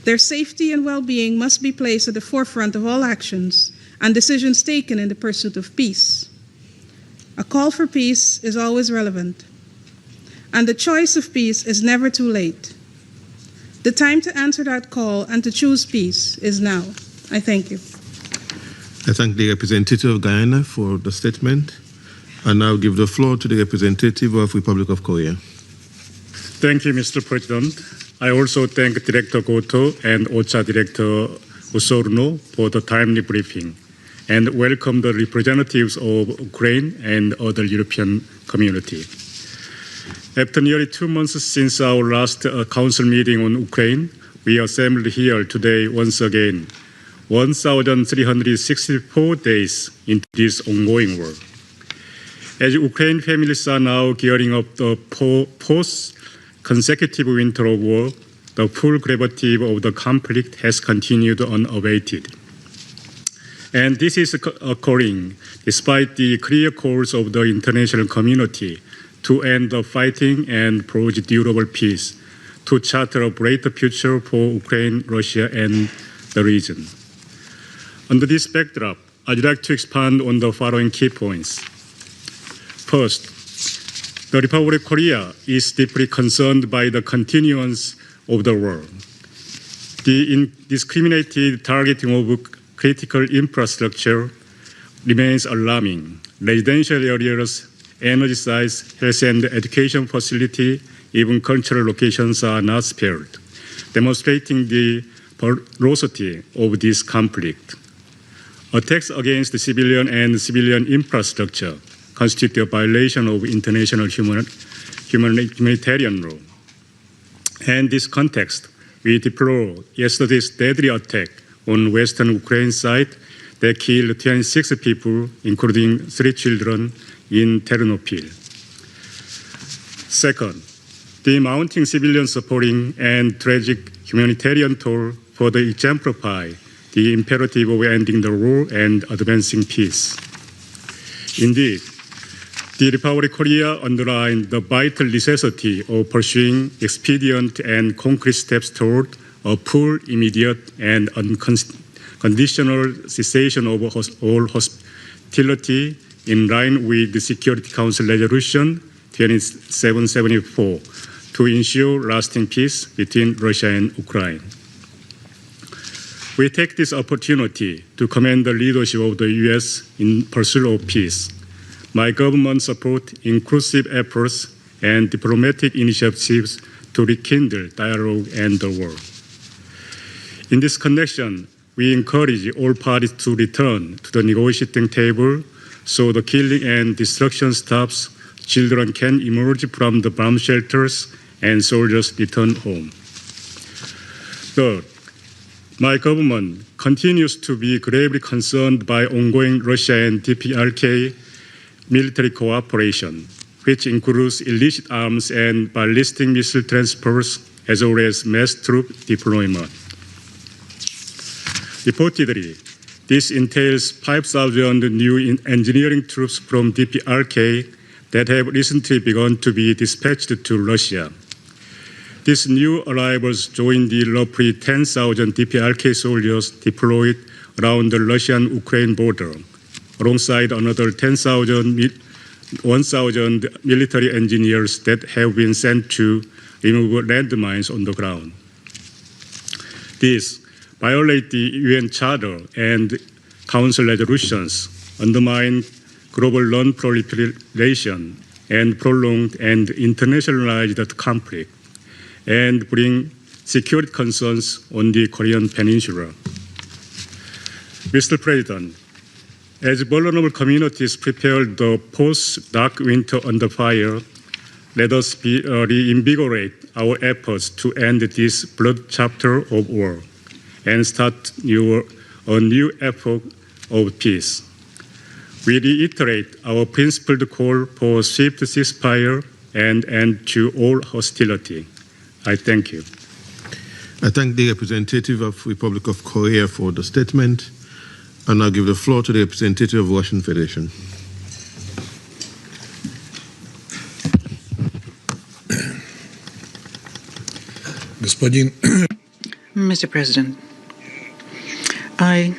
Their safety and well-being must be placed at the forefront of all actions and decisions taken in the pursuit of peace. A call for peace is always relevant, and the choice of peace is never too late. The time to answer that call and to choose peace is now. I thank you. I thank the representative of Guyana for the statement. I now give the floor to the representative of Republic of Korea. Thank you, Mr. President. I also thank Director Goto and OCHA Director Osorno for the timely briefing, and welcome the representatives of Ukraine and other European community. After nearly 2 months since our last council meeting on Ukraine, we assembled here today once again, 1,364 days into this ongoing war. As Ukraine families are now gearing up the post-consecutive winter of war, the full gravity of the conflict has continued unabated. And this is occurring despite the clear calls of the international community to end the fighting and forge durable peace, to charter a brighter future for Ukraine, Russia, and the region. Under this backdrop, I'd like to expand on the following key points. First, the Republic of Korea is deeply concerned by the continuance of the war. The indiscriminated targeting of critical infrastructure remains alarming. Residential areas, energy sites, health and education facilities, even cultural locations are not spared, demonstrating the ferocity of this conflict. Attacks against the civilian and civilian infrastructure constitute a violation of international humanitarian law. In this context, we deplore yesterday's deadly attack on western Ukraine side that killed 26 people, including 3 children, in Ternopil. Second, the mounting civilian suffering and tragic humanitarian toll further exemplify the imperative of ending the war and advancing peace. Indeed, the Republic of Korea underlined the vital necessity of pursuing expedient and concrete steps toward a full, immediate, and unconditional cessation of all hostility in line with the Security Council Resolution 2774 to ensure lasting peace between Russia and Ukraine. We take this opportunity to commend the leadership of the U.S. in pursuit of peace. My government supports inclusive efforts and diplomatic initiatives to rekindle dialogue and the war. In this connection, we encourage all parties to return to the negotiating table so the killing and destruction stops, children can emerge from the bomb shelters, and soldiers return home. Third, my government continues to be gravely concerned by ongoing Russia and DPRK military cooperation, which includes illicit arms and ballistic missile transfers, as well as mass troop deployment. Reportedly, this entails 5,000 new engineering troops from DPRK that have recently begun to be dispatched to Russia. These new arrivals join the roughly 10,000 DPRK soldiers deployed around the Russian-Ukraine border, alongside another 1,000 military engineers that have been sent to remove landmines on the ground. These violate the UN Charter and Council resolutions, undermine global non-proliferation, and prolonged and internationalized the conflict, and bring security concerns on the Korean Peninsula. Mr. President, as vulnerable communities prepare the post-dark winter under fire, let us reinvigorate our efforts to end this blood chapter of war and start a new effort of peace. We reiterate our principled call for swift ceasefire and end to all hostility. I thank you. I thank the representative of Republic of Korea for the statement. I'll now give the floor to the representative of Russian Federation. Mr. President, I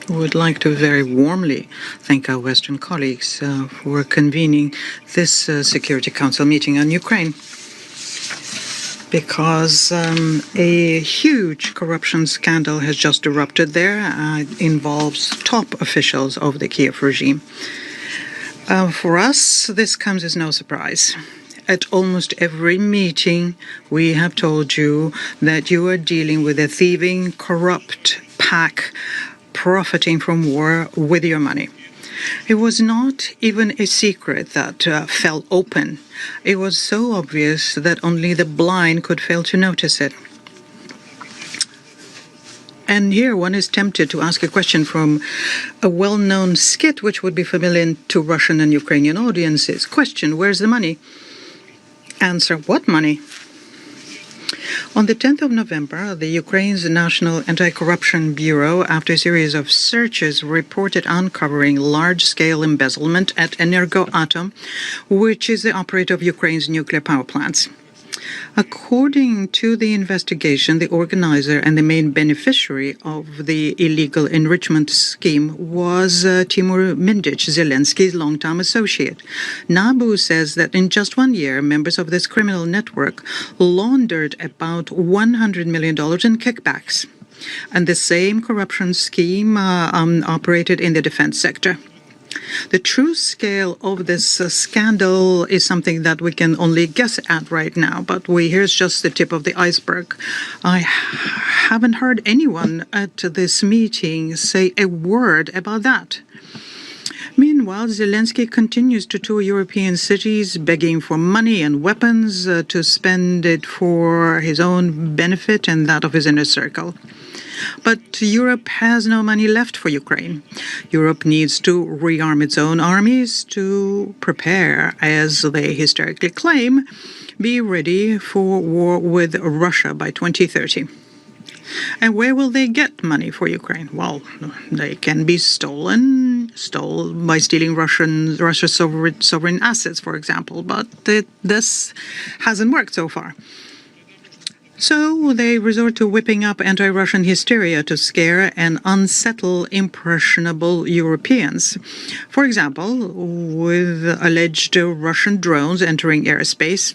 would like to very warmly thank our Western colleagues for convening this Security Council meeting on Ukraine, because a huge corruption scandal has just erupted there. It involves top officials of the Kiev regime. For us, this comes as no surprise. At almost every meeting, we have told you that you are dealing with a thieving, corrupt pack profiting from war with your money. It was not even a secret that fell open. It was so obvious that only the blind could fail to notice it. And here one is tempted to ask a question from a well-known skit which would be familiar to Russian and Ukrainian audiences. Question, where's the money? Answer, what money? On the 10th of November, the Ukraine's National Anti-Corruption Bureau, after a series of searches, reported uncovering large-scale embezzlement at Energoatom, which is the operator of Ukraine's nuclear power plants. According to the investigation, the organizer and the main beneficiary of the illegal enrichment scheme was Timur Mindic, Zelenskyy's longtime associate. NABU says that in just 1 year, members of this criminal network laundered about $100 million in kickbacks. And the same corruption scheme operated in the defense sector. The true scale of this scandal is something that we can only guess at right now, but here's just the tip of the iceberg. I haven't heard anyone at this meeting say a word about that. Meanwhile, Zelensky continues to tour European cities, begging for money and weapons to spend it for his own benefit and that of his inner circle. But Europe has no money left for Ukraine. Europe needs to rearm its own armies to prepare, as they hysterically claim, be ready for war with Russia by 2030. And where will they get money for Ukraine? Well, they can be stolen by stealing Russia's sovereign assets, for example. But this hasn't worked so far. So they resort to whipping up anti-Russian hysteria to scare and unsettle impressionable Europeans. For example, with alleged Russian drones entering airspace,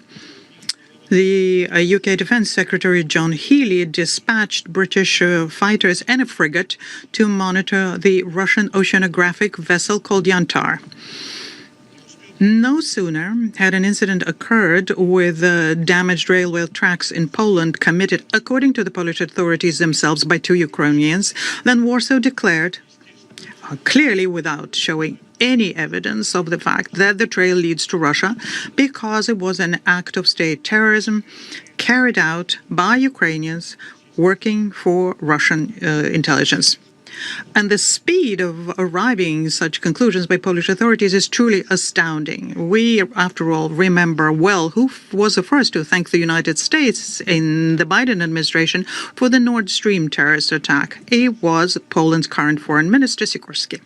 the UK Defence Secretary John Healey dispatched British fighters and a frigate to monitor the Russian oceanographic vessel called Yantar. No sooner had an incident occurred with damaged railway tracks in Poland committed, according to the Polish authorities themselves, by 2 Ukrainians, than Warsaw declared, clearly without showing any evidence of the fact that the trail leads to Russia, because it was an act of state terrorism carried out by Ukrainians working for Russian intelligence. And the speed of arriving at such conclusions by Polish authorities is truly astounding. We, after all, remember well who was the first to thank the United States in the Biden administration for the Nord Stream terrorist attack. It was Poland's current foreign minister, Sikorski.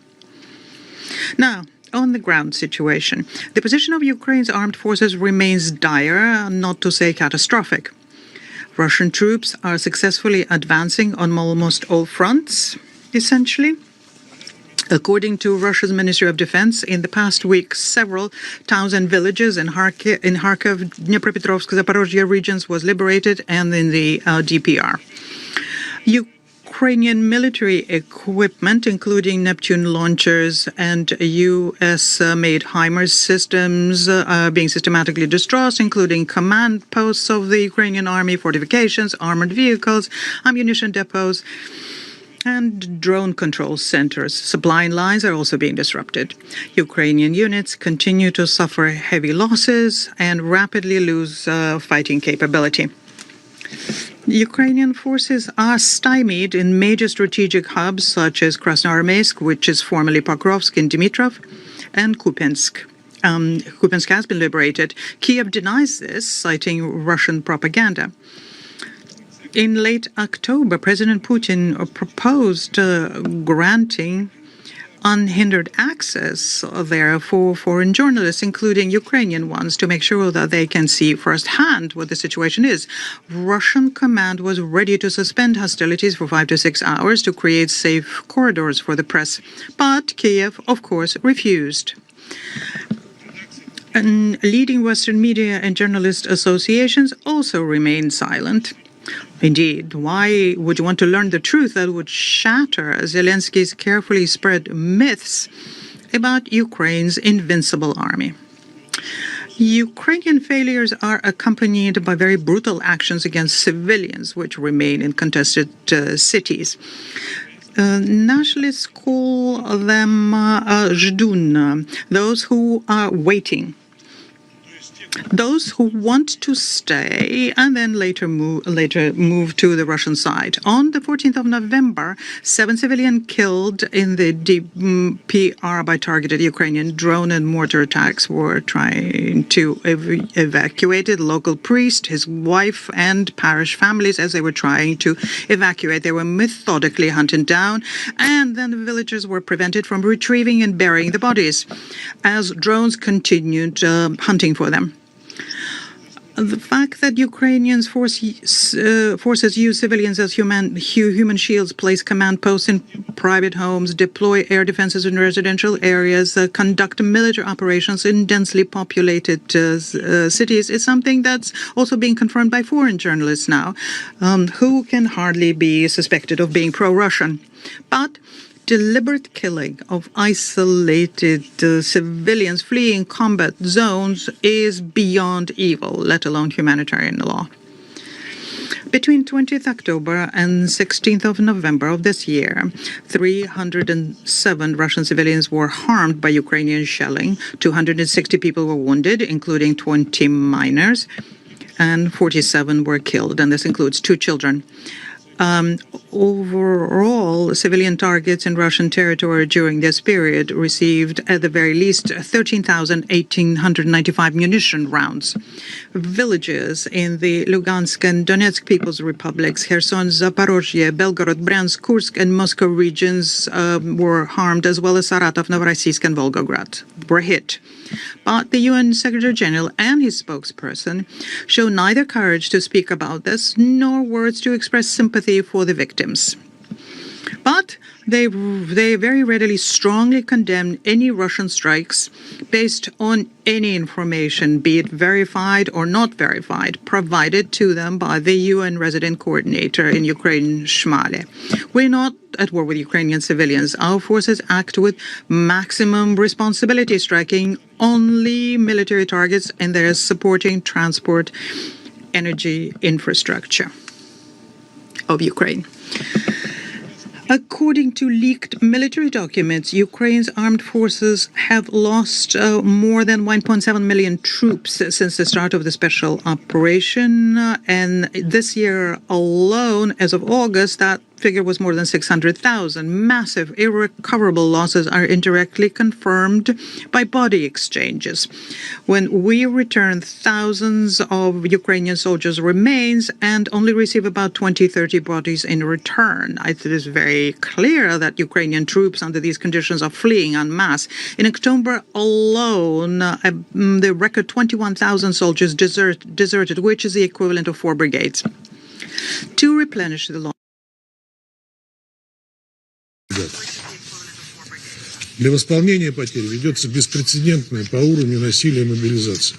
Now, on the ground situation, the position of Ukraine's armed forces remains dire, not to say catastrophic. Russian troops are successfully advancing on almost all fronts, essentially. According to Russia's Ministry of Defense, in the past week, several towns and villages in Kharkiv, Dnipropetrovsk, Zaporozhye regions was liberated, and in the DPR. Ukrainian military equipment, including Neptune launchers and U.S.-made HIMARS systems, being systematically destroyed, including command posts of the Ukrainian army, fortifications, armored vehicles, ammunition depots, and drone control centers. Supply lines are also being disrupted. Ukrainian units continue to suffer heavy losses and rapidly lose fighting capability. Ukrainian forces are stymied in major strategic hubs such as Krasnoarmeysk, which is formerly Pokrovsk in Dimitrov, and Kupiansk. Kupiansk has been liberated. Kiev denies this, citing Russian propaganda. In late October, President Putin proposed granting unhindered access there for foreign journalists, including Ukrainian ones, to make sure that they can see firsthand what the situation is. Russian command was ready to suspend hostilities for 5 to 6 hours to create safe corridors for the press, but Kiev, of course, refused. And leading Western media and journalist associations also remained silent. Indeed, why would you want to learn the truth that would shatter Zelenskyy's carefully spread myths about Ukraine's invincible army? Ukrainian failures are accompanied by very brutal actions against civilians, which remain in contested cities. Nationalists call them Zhdun, those who are waiting. Those who want to stay and then later move to the Russian side. On the 14th of November, 7 civilians killed in the DPR by targeted Ukrainian drone and mortar attacks were trying to evacuate a local priest, his wife, and parish families as they were trying to evacuate. They were methodically hunted down, and then the villagers were prevented from retrieving and burying the bodies as drones continued hunting for them. The fact that Ukrainian forces use civilians as human shields, place command posts in private homes, deploy air defenses in residential areas, conduct military operations in densely populated cities is something that's also being confirmed by foreign journalists now, who can hardly be suspected of being pro-Russian. But deliberate killing of isolated civilians fleeing combat zones is beyond evil, let alone humanitarian law. Between 20th October and 16th of November of this year, 307 Russian civilians were harmed by Ukrainian shelling, 260 people were wounded, including 20 minors, and 47 were killed, and this includes 2 children. Overall, civilian targets in Russian territory during this period received at the very least 13,195 munition rounds. Villages in the Lugansk and Donetsk People's Republics, Kherson, Zaporozhye, Belgorod, Bryansk, Kursk, and Moscow regions were harmed, as well as Saratov, Novorossiysk, and Volgograd were hit. But the UN Secretary General and his spokesperson show neither courage to speak about this nor words to express sympathy for the victims. But they very readily strongly condemn any Russian strikes based on any information, be it verified or not verified, provided to them by the UN resident coordinator in Ukraine, Shmale. We're not at war with Ukrainian civilians. Our forces act with maximum responsibility, striking only military targets, and they're supporting transport, energy infrastructure of Ukraine. According to leaked military documents, Ukraine's armed forces have lost more than 1.7 million troops since the start of the special operation. And this year alone, as of August, that figure was more than 600,000. Massive, irrecoverable losses are indirectly confirmed by body exchanges. When we return thousands of Ukrainian soldiers' remains and only receive about 20-30 bodies in return, it is very clear that Ukrainian troops under these conditions are fleeing en masse. In October alone, the record 21,000 soldiers deserted, which is the equivalent of 4 brigades. To replenish the Для восполнения потерь ведется беспрецедентная по уровню насилия мобилизация.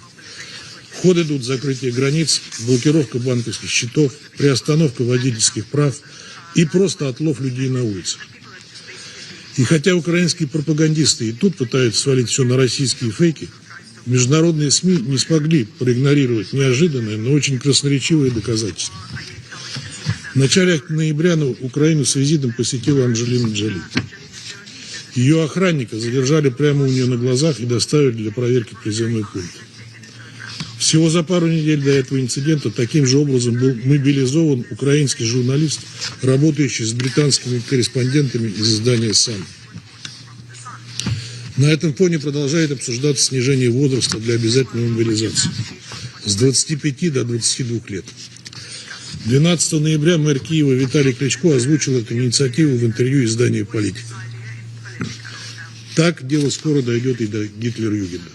В ход идут закрытие границ, блокировка банковских счетов, приостановка водительских прав и просто отлов людей на улицах. И хотя украинские пропагандисты и тут пытаются свалить все на российские фейки, международные СМИ не смогли проигнорировать неожиданное, но очень красноречивое доказательство. В начале ноября Украину с визитом посетила Анджелина Джоли. Ее охранника задержали прямо у нее на глазах и доставили для проверки в призывной пункт. Всего за пару недель до этого инцидента таким же образом был мобилизован украинский журналист, работающий с британскими корреспондентами из издания «Сан». На этом фоне продолжает обсуждаться снижение возраста для обязательной мобилизации с 25 до 22 лет. 12 ноября мэр Киева Виталий Кличко озвучил эту инициативу в интервью изданию «Политика». Так дело скоро дойдет и до Гитлер-Югенда.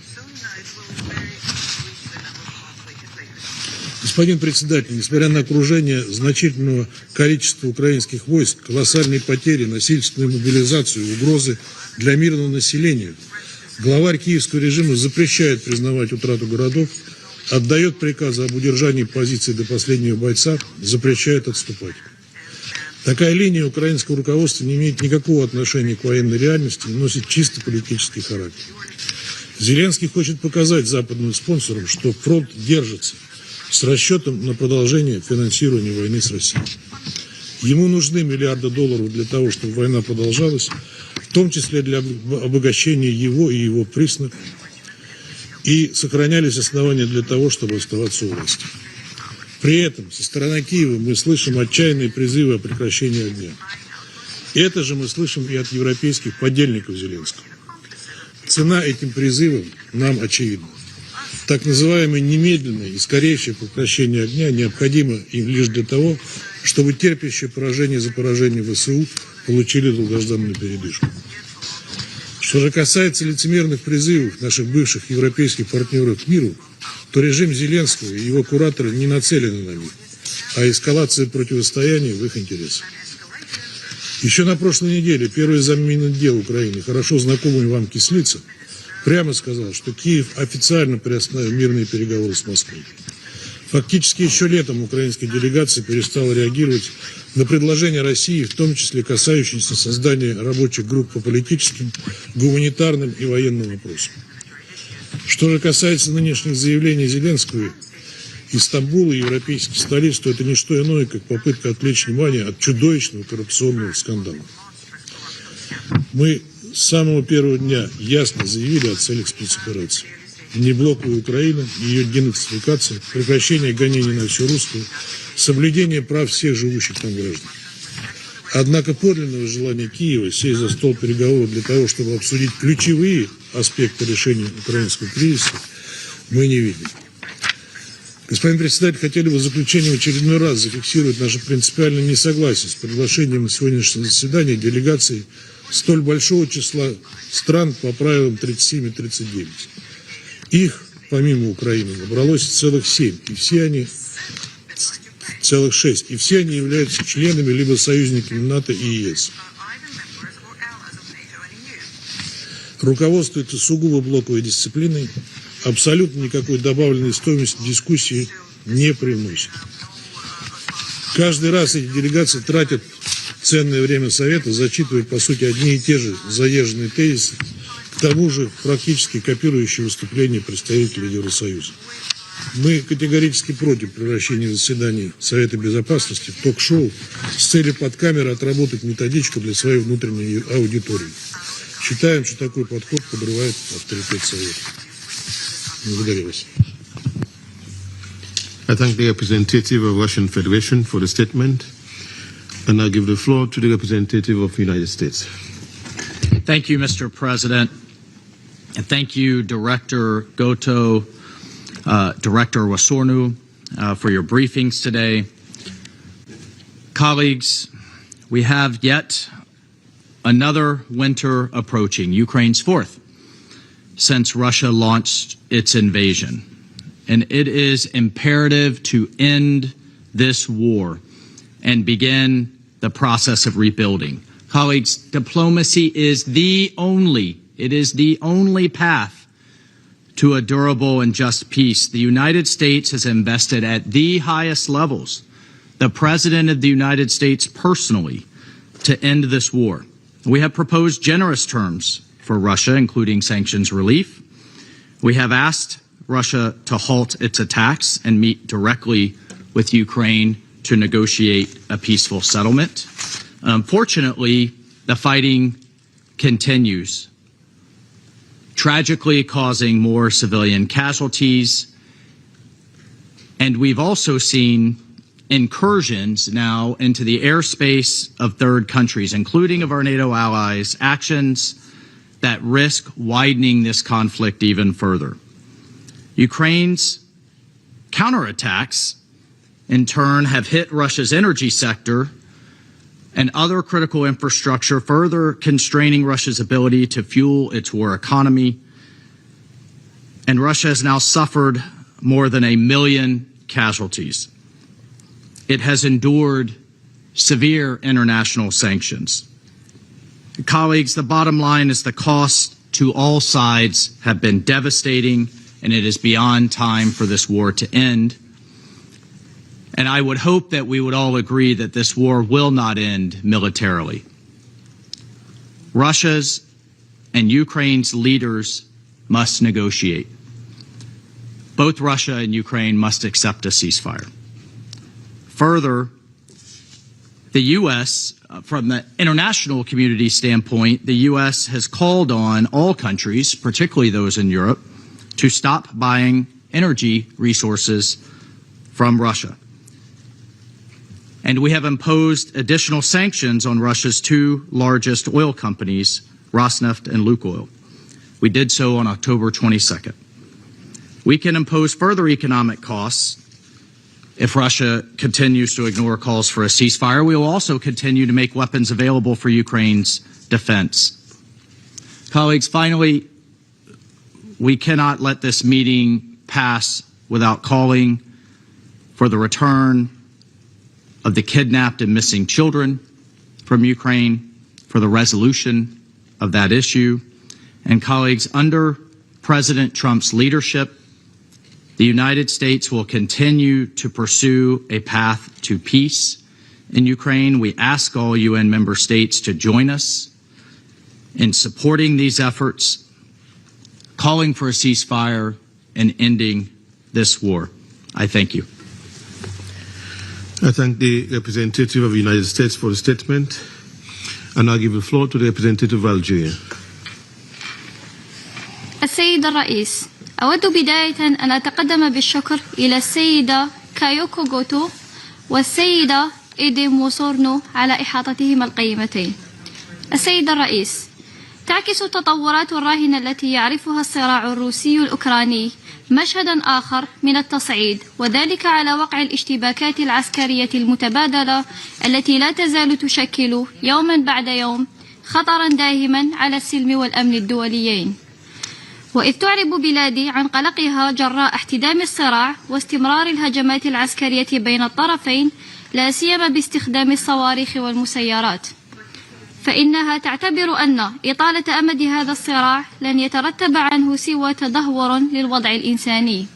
Господин председатель, несмотря на окружение значительного количества украинских войск, колоссальные потери, насильственную мобилизацию, угрозы для мирного населения, главарь киевского режима запрещает признавать утрату городов, отдает приказы об удержании позиций до последнего бойца, запрещает отступать. Такая линия украинского руководства не имеет никакого отношения к военной реальности и носит чисто политический характер. Зеленский хочет показать западным спонсорам, что фронт держится, с расчетом на продолжение финансирования войны с Россией. Ему нужны миллиарды долларов для того, чтобы война продолжалась, в том числе для обогащения его и его присных, и сохранялись основания для того, чтобы оставаться у власти. При этом со стороны Киева мы слышим отчаянные призывы о прекращении огня. И это же мы слышим и от европейских подельников Зеленского. Цена этим призывам нам очевидна. Так называемое немедленное и скорейшее прекращение огня необходимо им лишь для того, чтобы терпящие поражение за поражение ВСУ получили долгожданную передышку. Что же касается лицемерных призывов наших бывших европейских партнеров к миру, то режим Зеленского и его кураторы не нацелены на них, а эскалация противостояния в их интересах. Еще на прошлой неделе первый замминотдела Украины, хорошо знакомый вам Кислица, прямо сказал, что Киев официально приостановил мирные переговоры с Москвой. Фактически еще летом украинская делегация перестала реагировать на предложения России, в том числе касающиеся создания рабочих групп по политическим, гуманитарным и военным вопросам. Что же касается нынешних заявлений Зеленского из Стамбула и европейских столиц, то это не что иное, как попытка отвлечь внимание от чудовищного коррупционного скандала. Мы с самого первого дня ясно заявили о целях спецоперации. Неблоковая Украина, ее денацификация, прекращение гонений на все русское, соблюдение прав всех живущих там граждан. Однако подлинного желания Киева сесть за стол переговоров для того, чтобы обсудить ключевые аспекты решения украинского кризиса, мы не видим. Господин председатель, хотели бы в заключение в очередной раз зафиксировать наше принципиальное несогласие с приглашением на сегодняшнее заседание делегаций столь большого числа стран по правилам 37 и 39. Их, помимо Украины, набралось целых 7, и все они целых 6, и все они являются членами либо союзниками НАТО и ЕС. Руководствуется сугубо блоковой дисциплиной, абсолютно никакой добавленной стоимости дискуссии не привносит. Каждый раз эти делегации тратят ценное время Совета, зачитывая, по сути, одни и те же заезженные тезисы, к тому же практически копирующие выступления представителей Евросоюза. Мы категорически против превращения заседаний Совета Безопасности в ток-шоу с целью под камерой отработать методичку для своей внутренней аудитории. Считаем, что такой подход подрывает авторитет Совета. Благодарю вас. I thank the representative of Russian Federation for the statement, and I give the floor to the representative of the United States. Thank you, Mr. President, and thank you, Director Goto, Director Wasornu, for your briefings today. Colleagues, we have yet another winter approaching, Ukraine's fourth, since Russia launched its invasion. And it is imperative to end this war and begin the process of rebuilding. Colleagues, diplomacy is the only path to a durable and just peace. The United States has invested at the highest levels, the President of the United States personally, to end this war. We have proposed generous terms for Russia, including sanctions relief. We have asked Russia to halt its attacks and meet directly with Ukraine to negotiate a peaceful settlement. Unfortunately, the fighting continues, tragically causing more civilian casualties. And we've also seen incursions now into the airspace of third countries, including of our NATO allies, actions that risk widening this conflict even further. Ukraine's counterattacks, in turn, have hit Russia's energy sector, and other critical infrastructure, further constraining Russia's ability to fuel its war economy. And Russia has now suffered more than 1 million casualties. It has endured severe international sanctions. Colleagues, the bottom line is the cost to all sides have been devastating, and it is beyond time for this war to end. And I would hope that we would all agree that this war will not end militarily. Russia's and Ukraine's leaders must negotiate. Both Russia and Ukraine must accept a ceasefire. Further, the U.S., from the international community standpoint, the U.S. has called on all countries, particularly those in Europe, to stop buying energy resources from Russia. And we have imposed additional sanctions on Russia's two largest oil companies, Rosneft and Lukoil. We did so on October 22nd. We can impose further economic costs if Russia continues to ignore calls for a ceasefire. We will also continue to make weapons available for Ukraine's defense. Colleagues, finally, we cannot let this meeting pass without calling for the return of the kidnapped and missing children from Ukraine, for the resolution of that issue. And colleagues, under President Trump's leadership, the United States will continue to pursue a path to peace in Ukraine. We ask all UN member states to join us in supporting these efforts, calling for a ceasefire, and ending this war. I thank you. I thank the representative of the United States for the statement, and I'll give the floor to the representative of Algeria. السيد الرئيس، أود بداية أن أتقدم بالشكر إلى السيدة كايوكو غوتو والسيدة إيديم وسورنو على إحاطتهما القيمتين. السيد الرئيس، تعكس التطورات الراهنة التي يعرفها الصراع الروسي الأوكراني مشهدا آخر من التصعيد، وذلك على وقع الاشتباكات العسكرية المتبادلة التي لا تزال تشكل يوما بعد يوم خطرا داهما على السلم والأمن الدوليين. وإذ تعرب بلادي عن قلقها جراء احتدام الصراع واستمرار الهجمات العسكرية بين الطرفين، لا سيما باستخدام الصواريخ والمسيرات، فإنها تعتبر أن إطالة أمد هذا الصراع لن يترتب عنه سوى تدهور للوضع الإنساني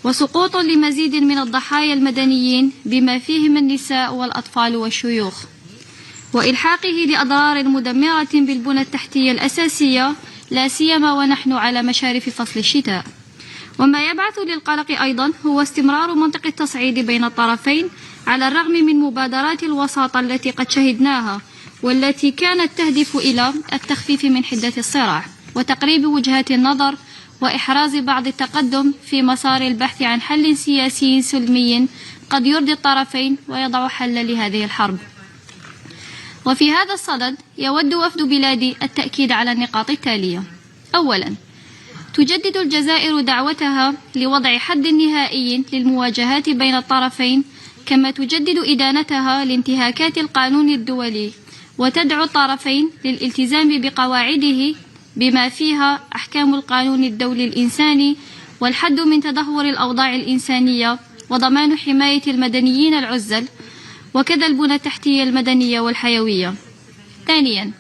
وسقوط لمزيد من الضحايا المدنيين بما فيهم النساء والأطفال والشيوخ، وإلحاقه لأضرار مدمرة بالبنى التحتية الأساسية، لا سيما ونحن على مشارف فصل الشتاء. وما يبعث للقلق أيضا هو استمرار منطق التصعيد بين الطرفين على الرغم من مبادرات الوساطة التي قد شهدناها، والتي كانت تهدف إلى التخفيف من حدة الصراع وتقريب وجهات النظر وإحراز بعض التقدم في مسار البحث عن حل سياسي سلمي قد يرضي الطرفين ويضع حلا لهذه الحرب. وفي هذا الصدد يود وفد بلادي التأكيد على النقاط التالية. أولا، تجدد الجزائر دعوتها لوضع حد نهائي للمواجهات بين الطرفين، كما تجدد إدانتها لانتهاكات القانون الدولي، وتدعو الطرفين للالتزام بقواعده بما فيها أحكام القانون الدولي الإنساني والحد من تدهور الأوضاع الإنسانية وضمان حماية المدنيين العزل، وكذا البنى التحتية المدنية والحيوية. ثانيا،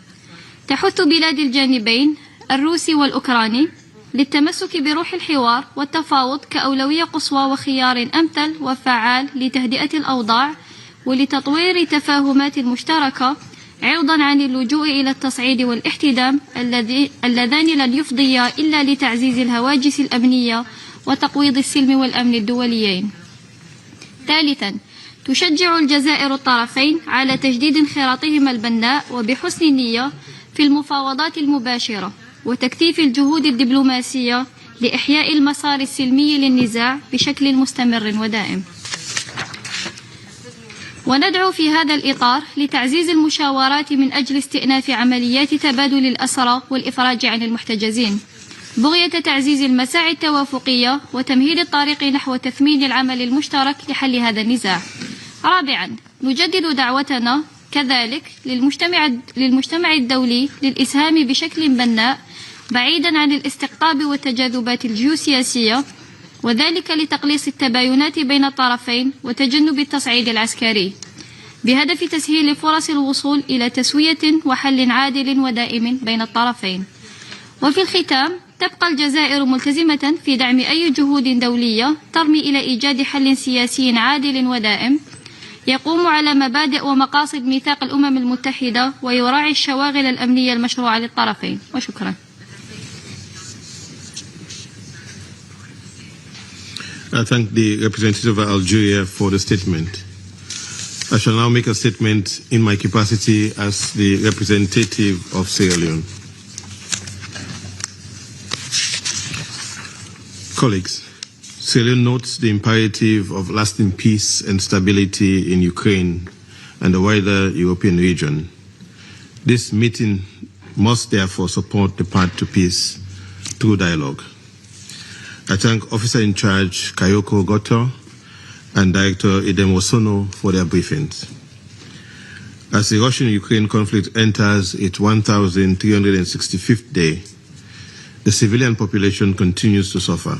تحث بلاد الجانبين الروسي والأوكراني للتمسك بروح الحوار والتفاوض كأولوية قصوى وخيار أمثل وفعال لتهدئة الأوضاع ولتطوير تفاهمات مشتركة، عوضا عن اللجوء إلى التصعيد والاحتدام اللذان لن يفضيا إلا لتعزيز الهواجس الأمنية وتقويض السلم والأمن الدوليين. ثالثا، تشجع الجزائر الطرفين على تجديد انخراطهما البناء وبحسن النية في المفاوضات المباشرة وتكثيف الجهود الدبلوماسية لإحياء المسار السلمي للنزاع بشكل مستمر ودائم. وندعو في هذا الإطار لتعزيز المشاورات من أجل استئناف عمليات تبادل الأسرى والإفراج عن المحتجزين، بغية تعزيز المساعي التوافقية وتمهيد الطريق نحو تثمين العمل المشترك لحل هذا النزاع. رابعا، نجدد دعوتنا كذلك للمجتمع الدولي للإسهام بشكل بناء بعيدا عن الاستقطاب والتجاذبات الجيوسياسية، وذلك لتقليص التباينات بين الطرفين وتجنب التصعيد العسكري بهدف تسهيل فرص الوصول إلى تسوية وحل عادل ودائم بين الطرفين. وفي الختام، تبقى الجزائر ملتزمة في دعم أي جهود دولية ترمي إلى إيجاد حل سياسي عادل ودائم يقوم على مبادئ ومقاصد ميثاق الأمم المتحدة ويراعي الشواغل الأمنية المشروعة للطرفين. وشكرا. I thank the representative of Algeria for the statement. I shall now make a statement in my capacity as the representative of Sierra Leone. Colleagues, Sierra Leone notes the imperative of lasting peace and stability in Ukraine and the wider European region. This meeting must therefore support the path to peace through dialogue. I thank Officer in Charge Kayoko Goto and Director Edem Wosono for their briefings. As the Russian-Ukraine conflict enters its 1,365th day, the civilian population continues to suffer.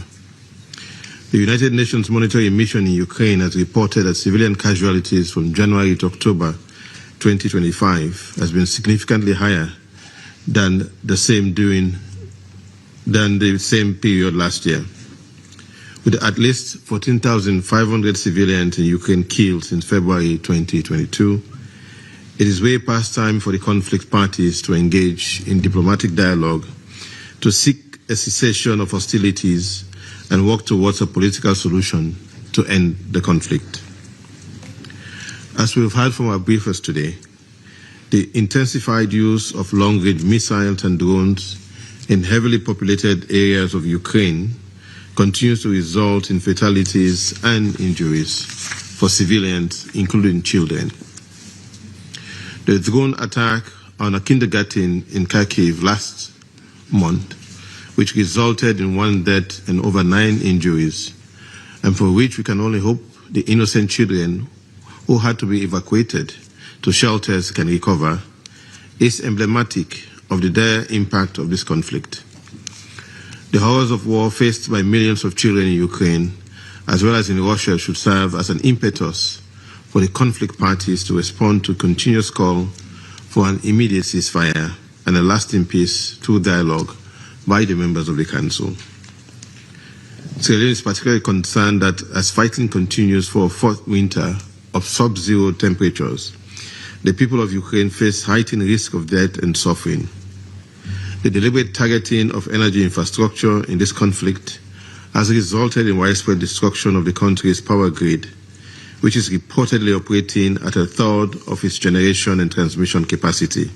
The United Nations Monitoring Mission in Ukraine has reported that civilian casualties from January to October 2025 has been significantly higher than the same period last year. With at least 14,500 civilians in Ukraine killed since February 2022, it is way past time for the conflict parties to engage in diplomatic dialogue to seek a cessation of hostilities and work towards a political solution to end the conflict. As we have heard from our briefers today, the intensified use of long-range missiles and drones in heavily populated areas of Ukraine continues to result in fatalities and injuries for civilians, including children. The drone attack on a kindergarten in Kharkiv last month, which resulted in 1 death and over 9 injuries, and for which we can only hope the innocent children who had to be evacuated to shelters can recover, is emblematic of the dire impact of this conflict. The horrors of war faced by millions of children in Ukraine, as well as in Russia, should serve as an impetus for the conflict parties to respond to a continuous call for an immediate ceasefire and a lasting peace through dialogue by the members of the Council. Sierra Leone is particularly concerned that as fighting continues for a 4th winter of sub-zero temperatures, the people of Ukraine face heightened risk of death and suffering. The deliberate targeting of energy infrastructure in this conflict has resulted in widespread destruction of the country's power grid, which is reportedly operating at 1/3 of its generation and transmission capacity.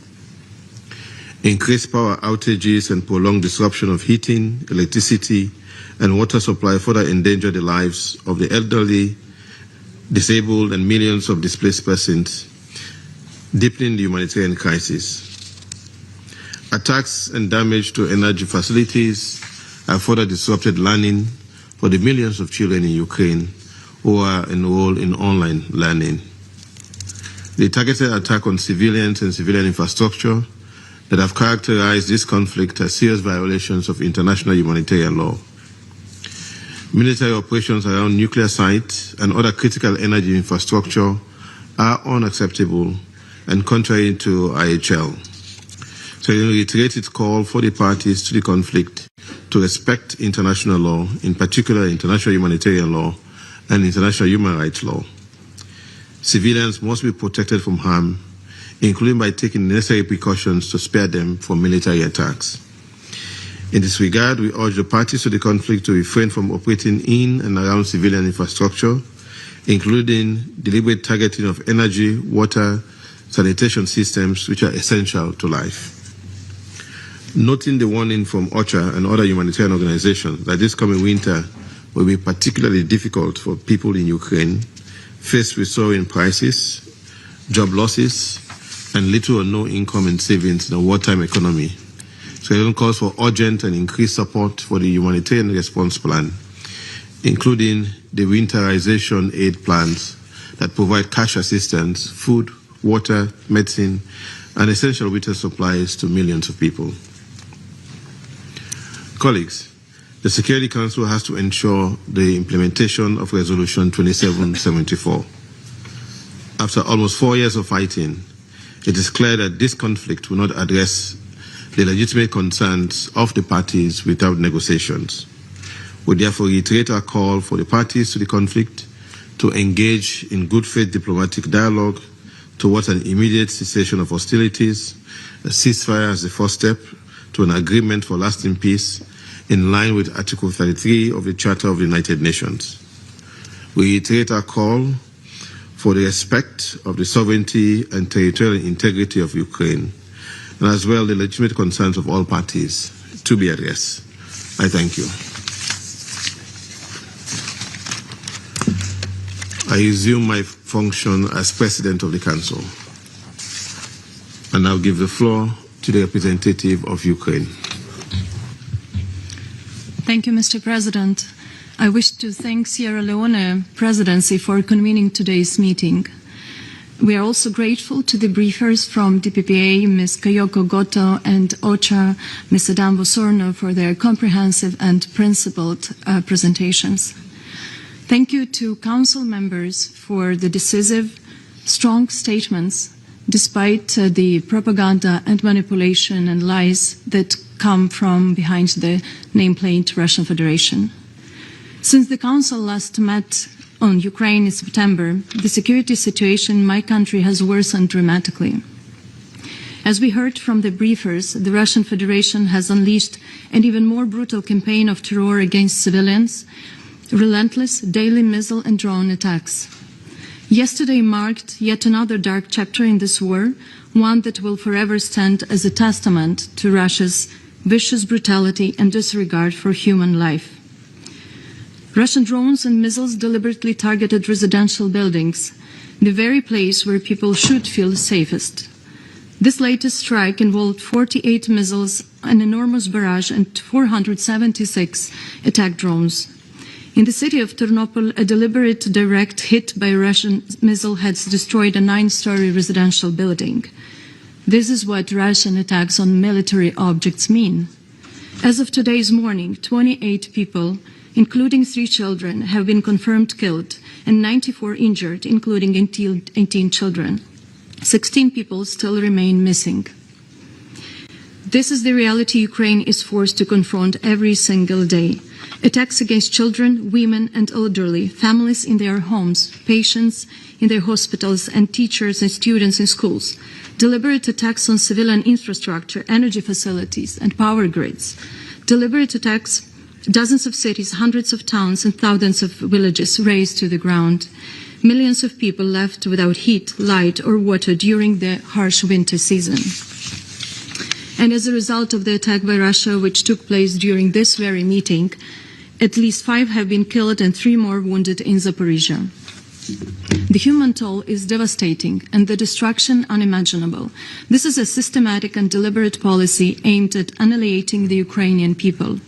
Increased power outages and prolonged disruption of heating, electricity, and water supply further endanger the lives of the elderly, disabled, and millions of displaced persons, deepening the humanitarian crisis. Attacks and damage to energy facilities have further disrupted learning for the millions of children in Ukraine who are enrolled in online learning. The targeted attack on civilians and civilian infrastructure that have characterized this conflict as serious violations of international humanitarian law. Military operations around nuclear sites and other critical energy infrastructure are unacceptable and contrary to IHL. So it reiterates its call for the parties to the conflict to respect international law, in particular international humanitarian law and international human rights law. Civilians must be protected from harm, including by taking necessary precautions to spare them from military attacks. In this regard, we urge the parties to the conflict to refrain from operating in and around civilian infrastructure, including deliberate targeting of energy, water, sanitation systems which are essential to life. Noting the warning from OCHA and other humanitarian organizations that this coming winter will be particularly difficult for people in Ukraine, faced with soaring prices, job losses, and little or no income and savings in a wartime economy. So it calls for urgent and increased support for the humanitarian response plan, including the winterization aid plans that provide cash assistance, food, water, medicine, and essential vital supplies to millions of people. Colleagues, the Security Council has to ensure the implementation of Resolution 2774. After almost 4 years of fighting, it is clear that this conflict will not address the legitimate concerns of the parties without negotiations. We therefore reiterate our call for the parties to the conflict to engage in good faith diplomatic dialogue towards an immediate cessation of hostilities, a ceasefire as the first step to an agreement for lasting peace in line with Article 33 of the Charter of the United Nations. We reiterate our call for the respect of the sovereignty and territorial integrity of Ukraine, and as well the legitimate concerns of all parties to be addressed. I thank you. I resume my function as President of the Council, and now give the floor to the representative of Ukraine. Thank you, Mr. President. I wish to thank Sierra Leone Presidency for convening today's meeting. We are also grateful to the briefers from DPPA, Ms. Kayoko Goto, and OCHA, Ms. Adam Vosorno, for their comprehensive and principled presentations. Thank you to Council members for the decisive, strong statements, despite the propaganda and manipulation and lies that come from behind the nameplate Russian Federation. Since the Council last met on Ukraine in September, the security situation in my country has worsened dramatically. As we heard from the briefers, the Russian Federation has unleashed an even more brutal campaign of terror against civilians, relentless daily missile and drone attacks. Yesterday marked yet another dark chapter in this war, one that will forever stand as a testament to Russia's vicious brutality and disregard for human life. Russian drones and missiles deliberately targeted residential buildings, the very place where people should feel safest. This latest strike involved 48 missiles, an enormous barrage, and 476 attack drones. In the city of Ternopil, a deliberate direct hit by a Russian missile has destroyed a 9-story residential building. This is what Russian attacks on military objects mean. As of today's morning, 28 people, including 3 children, have been confirmed killed and 94 injured, including 18 children. 16 people still remain missing. This is the reality Ukraine is forced to confront every single day. Attacks against children, women and elderly, families in their homes, patients in their hospitals, and teachers and students in schools. Deliberate attacks on civilian infrastructure, energy facilities and power grids. Deliberate attacks, dozens of cities, hundreds of towns and thousands of villages razed to the ground. Millions of people left without heat, light or water during the harsh winter season. And as a result of the attack by Russia, which took place during this very meeting, at least 5 have been killed and 3 more wounded in Zaporizhia. The human toll is devastating and the destruction unimaginable. This is a systematic and deliberate policy aimed at annihilating the Ukrainian people,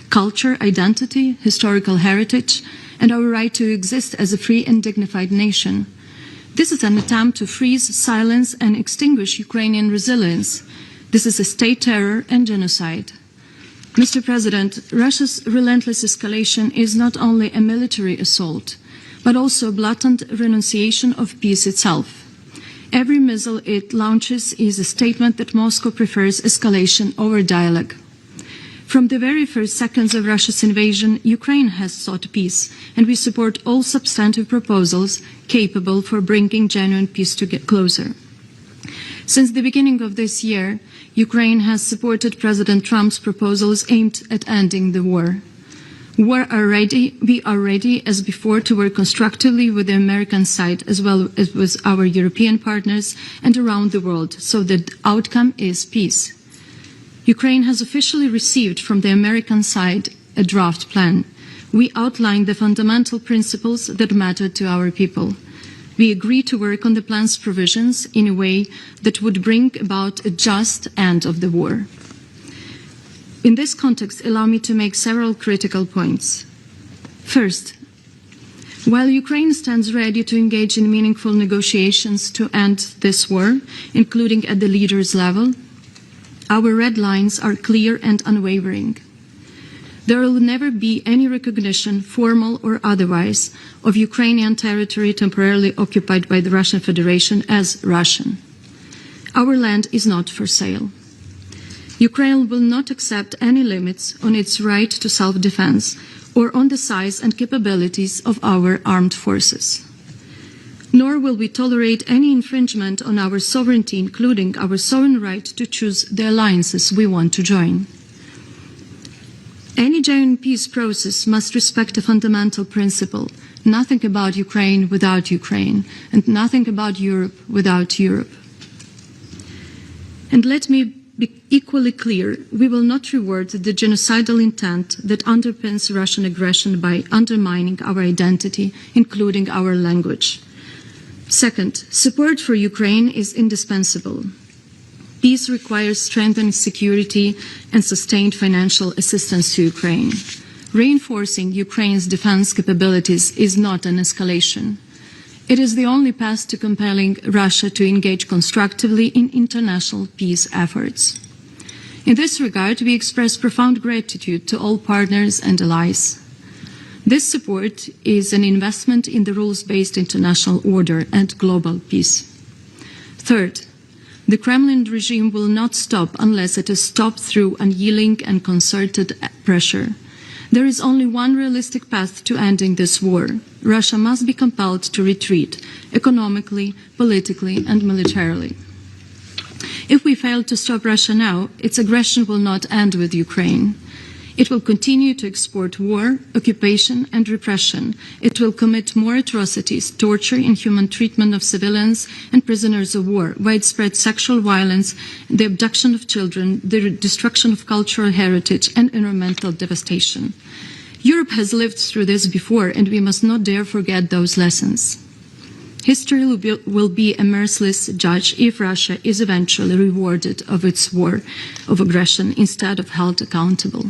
culture, identity, historical heritage, and our right to exist as a free and dignified nation. This is an attempt to freeze, silence, and extinguish Ukrainian resilience. This is a state terror and genocide. Mr. President, Russia's relentless escalation is not only a military assault, but also a blatant renunciation of peace itself. Every missile it launches is a statement that Moscow prefers escalation over dialogue. From the very first seconds of Russia's invasion, Ukraine has sought peace, and we support all substantive proposals capable for bringing genuine peace to get closer. Since the beginning of this year, Ukraine has supported President Trump's proposals aimed at ending the war. We are ready as before to work constructively with the American side as well as with our European partners and around the world so that the outcome is peace. Ukraine has officially received from the American side a draft plan. We outlined the fundamental principles that matter to our people. We agreed to work on the plan's provisions in a way that would bring about a just end of the war. In this context, allow me to make several critical points. First, While Ukraine stands ready to engage in meaningful negotiations to end this war, including at the leaders' level, our red lines are clear and unwavering. There will never be any recognition, formal or otherwise, of Ukrainian territory temporarily occupied by the Russian Federation as Russian. Our land is not for sale. Ukraine will not accept any limits on its right to self-defense or on the size and capabilities of our armed forces. Nor will we tolerate any infringement on our sovereignty, including our sovereign right to choose the alliances we want to join. Any genuine peace process must respect a fundamental principle: nothing about Ukraine without Ukraine, and nothing about Europe without Europe. And let me be equally clear, we will not reward the genocidal intent that underpins Russian aggression by undermining our identity, including our language. Second, support for Ukraine is indispensable. Peace requires strengthened security and sustained financial assistance to Ukraine. Reinforcing Ukraine's defense capabilities is not an escalation. It is the only path to compelling Russia to engage constructively in international peace efforts. In this regard, we express profound gratitude to all partners and allies. This support is an investment in the rules-based international order and global peace. Third, the Kremlin regime will not stop unless it is stopped through unyielding and concerted pressure. There is only one realistic path to ending this war. Russia must be compelled to retreat, economically, politically, and militarily. If we fail to stop Russia now, its aggression will not end with Ukraine. It will continue to export war, occupation, and repression. It will commit more atrocities, torture, inhuman treatment of civilians and prisoners of war, widespread sexual violence, the abduction of children, the destruction of cultural heritage, and environmental devastation. Europe has lived through this before, and we must not dare forget those lessons. History will be a merciless judge if Russia is eventually rewarded of its war of aggression instead of held accountable.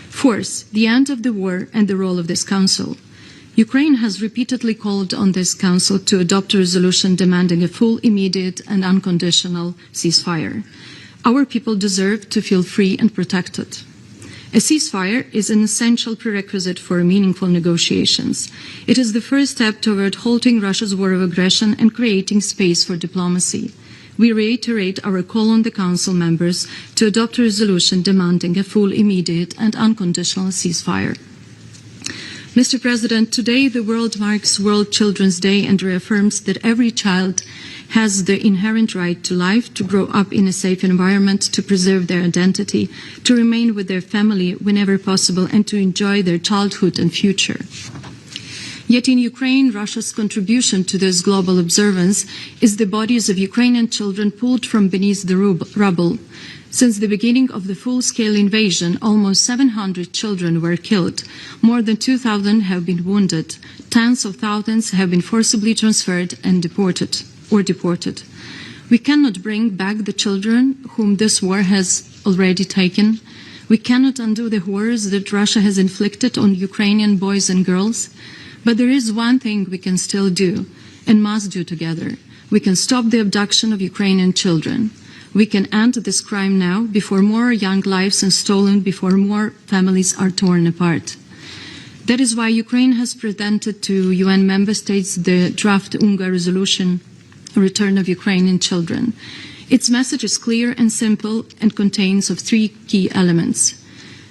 Fourth, the end of the war and the role of this Council. Ukraine has repeatedly called on this Council to adopt a resolution demanding a full, immediate, and unconditional ceasefire. Our people deserve to feel free and protected. A ceasefire is an essential prerequisite for meaningful negotiations. It is the first step toward halting Russia's war of aggression and creating space for diplomacy. We reiterate our call on the Council members to adopt a resolution demanding a full, immediate, and unconditional ceasefire. Mr. President, today the world marks World Children's Day and reaffirms that every child has the inherent right to life, to grow up in a safe environment, to preserve their identity, to remain with their family whenever possible, and to enjoy their childhood and future. Yet in Ukraine, Russia's contribution to this global observance is the bodies of Ukrainian children pulled from beneath the rubble. Since the beginning of the full-scale invasion, almost 700 children were killed. More than 2,000 have been wounded. Tens of thousands have been forcibly transferred and deported. We cannot bring back the children whom this war has already taken. We cannot undo the horrors that Russia has inflicted on Ukrainian boys and girls. But there is one thing we can still do and must do together. We can stop the abduction of Ukrainian children. We can end this crime now before more young lives are stolen, before more families are torn apart. That is why Ukraine has presented to UN member states the draft UNGA resolution, Return of Ukrainian Children. Its message is clear and simple and contains of three key elements.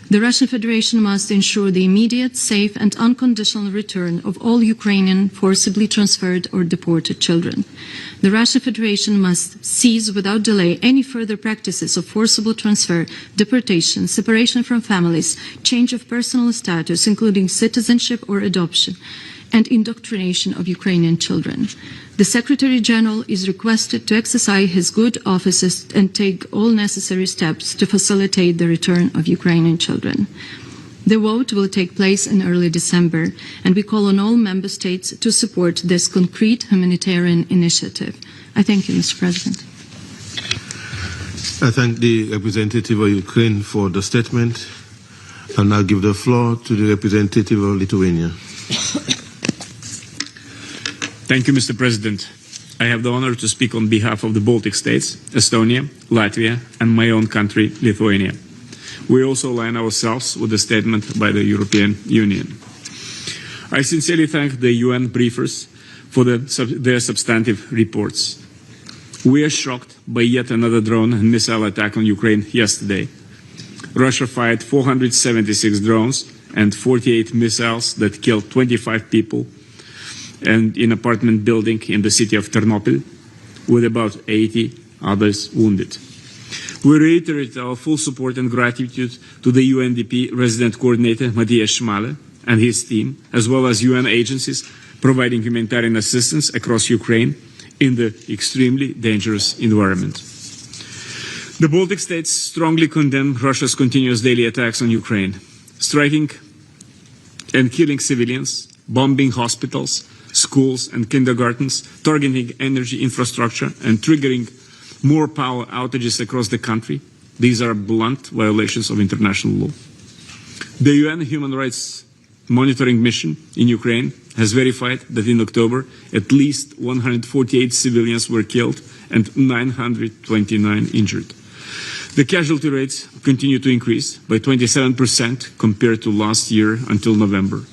The Russian Federation must ensure the immediate, safe, and unconditional return of all Ukrainian forcibly transferred or deported children. The Russian Federation must cease without delay any further practices of forcible transfer, deportation, separation from families, change of personal status, including citizenship or adoption, and indoctrination of Ukrainian children. The Secretary General is requested to exercise his good offices and take all necessary steps to facilitate the return of Ukrainian children. The vote will take place in early December, and we call on all member states to support this concrete humanitarian initiative. I thank you, Mr. President. I thank the representative of Ukraine for the statement. I'll now give the floor to the representative of Lithuania. Thank you, Mr. President. I have the honor to speak on behalf of the Baltic states, Estonia, Latvia, and my own country, Lithuania. We also align ourselves with the statement by the European Union. I sincerely thank the UN briefers for their substantive reports. We are shocked by yet another drone and missile attack on Ukraine yesterday. Russia fired 476 drones and 48 missiles that killed 25 people and in an apartment building in the city of Ternopil, with about 80 others wounded. We reiterate our full support and gratitude to the UNDP Resident Coordinator Matthias Schmale and his team, as well as UN agencies providing humanitarian assistance across Ukraine in the extremely dangerous environment. The Baltic states strongly condemn Russia's continuous daily attacks on Ukraine, striking and killing civilians, bombing hospitals, schools and kindergartens, targeting energy infrastructure and triggering more power outages across the country. These are blunt violations of international law. The UN Human Rights Monitoring Mission in Ukraine has verified that in October, at least 148 civilians were killed and 929 injured. The casualty rates continue to increase by 27% compared to last year until November.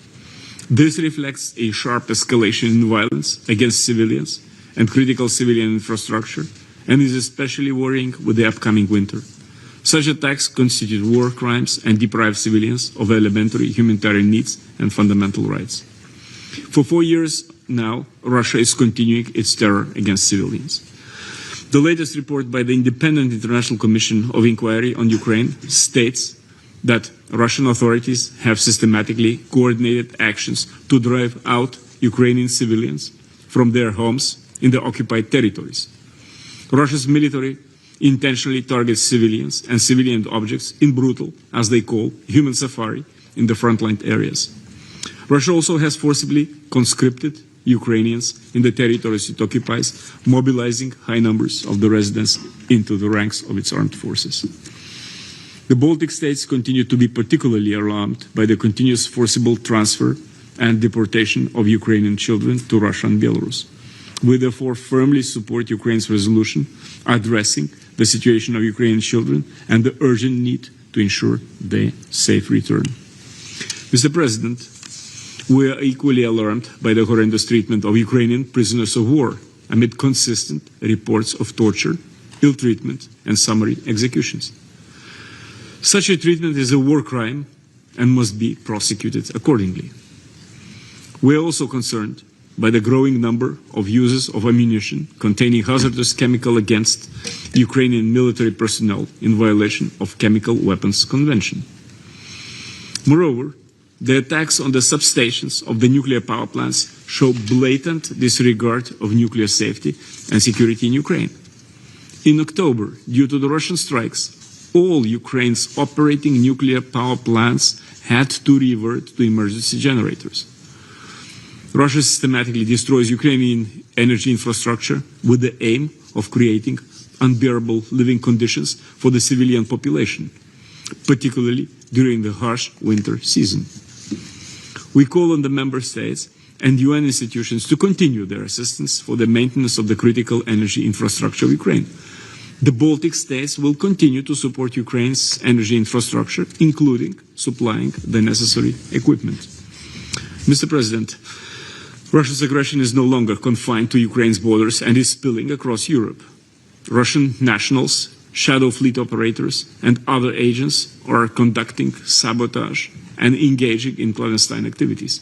This reflects a sharp escalation in violence against civilians and critical civilian infrastructure, and is especially worrying with the upcoming winter. Such attacks constitute war crimes and deprive civilians of elementary humanitarian needs and fundamental rights. For 4 years now, Russia is continuing its terror against civilians. The latest report by the Independent International Commission of Inquiry on Ukraine states that Russian authorities have systematically coordinated actions to drive out Ukrainian civilians from their homes in the occupied territories. Russia's military intentionally targets civilians and civilian objects in brutal, as they call, human safari in the frontline areas. Russia also has forcibly conscripted Ukrainians in the territories it occupies, mobilizing high numbers of the residents into the ranks of its armed forces. The Baltic states continue to be particularly alarmed by the continuous forcible transfer and deportation of Ukrainian children to Russia and Belarus. We therefore firmly support Ukraine's resolution addressing the situation of Ukrainian children and the urgent need to ensure their safe return. Mr. President, we are equally alarmed by the horrendous treatment of Ukrainian prisoners of war amid consistent reports of torture, ill treatment, and summary executions. Such a treatment is a war crime and must be prosecuted accordingly. We are also concerned by the growing number of uses of ammunition containing hazardous chemical against Ukrainian military personnel in violation of Chemical Weapons Convention. Moreover, the attacks on the substations of the nuclear power plants show blatant disregard of nuclear safety and security in Ukraine. In October, due to the Russian strikes, all Ukraine's operating nuclear power plants had to revert to emergency generators. Russia systematically destroys Ukrainian energy infrastructure with the aim of creating unbearable living conditions for the civilian population, particularly during the harsh winter season. We call on the member states and UN institutions to continue their assistance for the maintenance of the critical energy infrastructure of Ukraine. The Baltic states will continue to support Ukraine's energy infrastructure, including supplying the necessary equipment. Mr. President, Russia's aggression is no longer confined to Ukraine's borders and is spilling across Europe. Russian nationals, shadow fleet operators, and other agents are conducting sabotage and engaging in clandestine activities.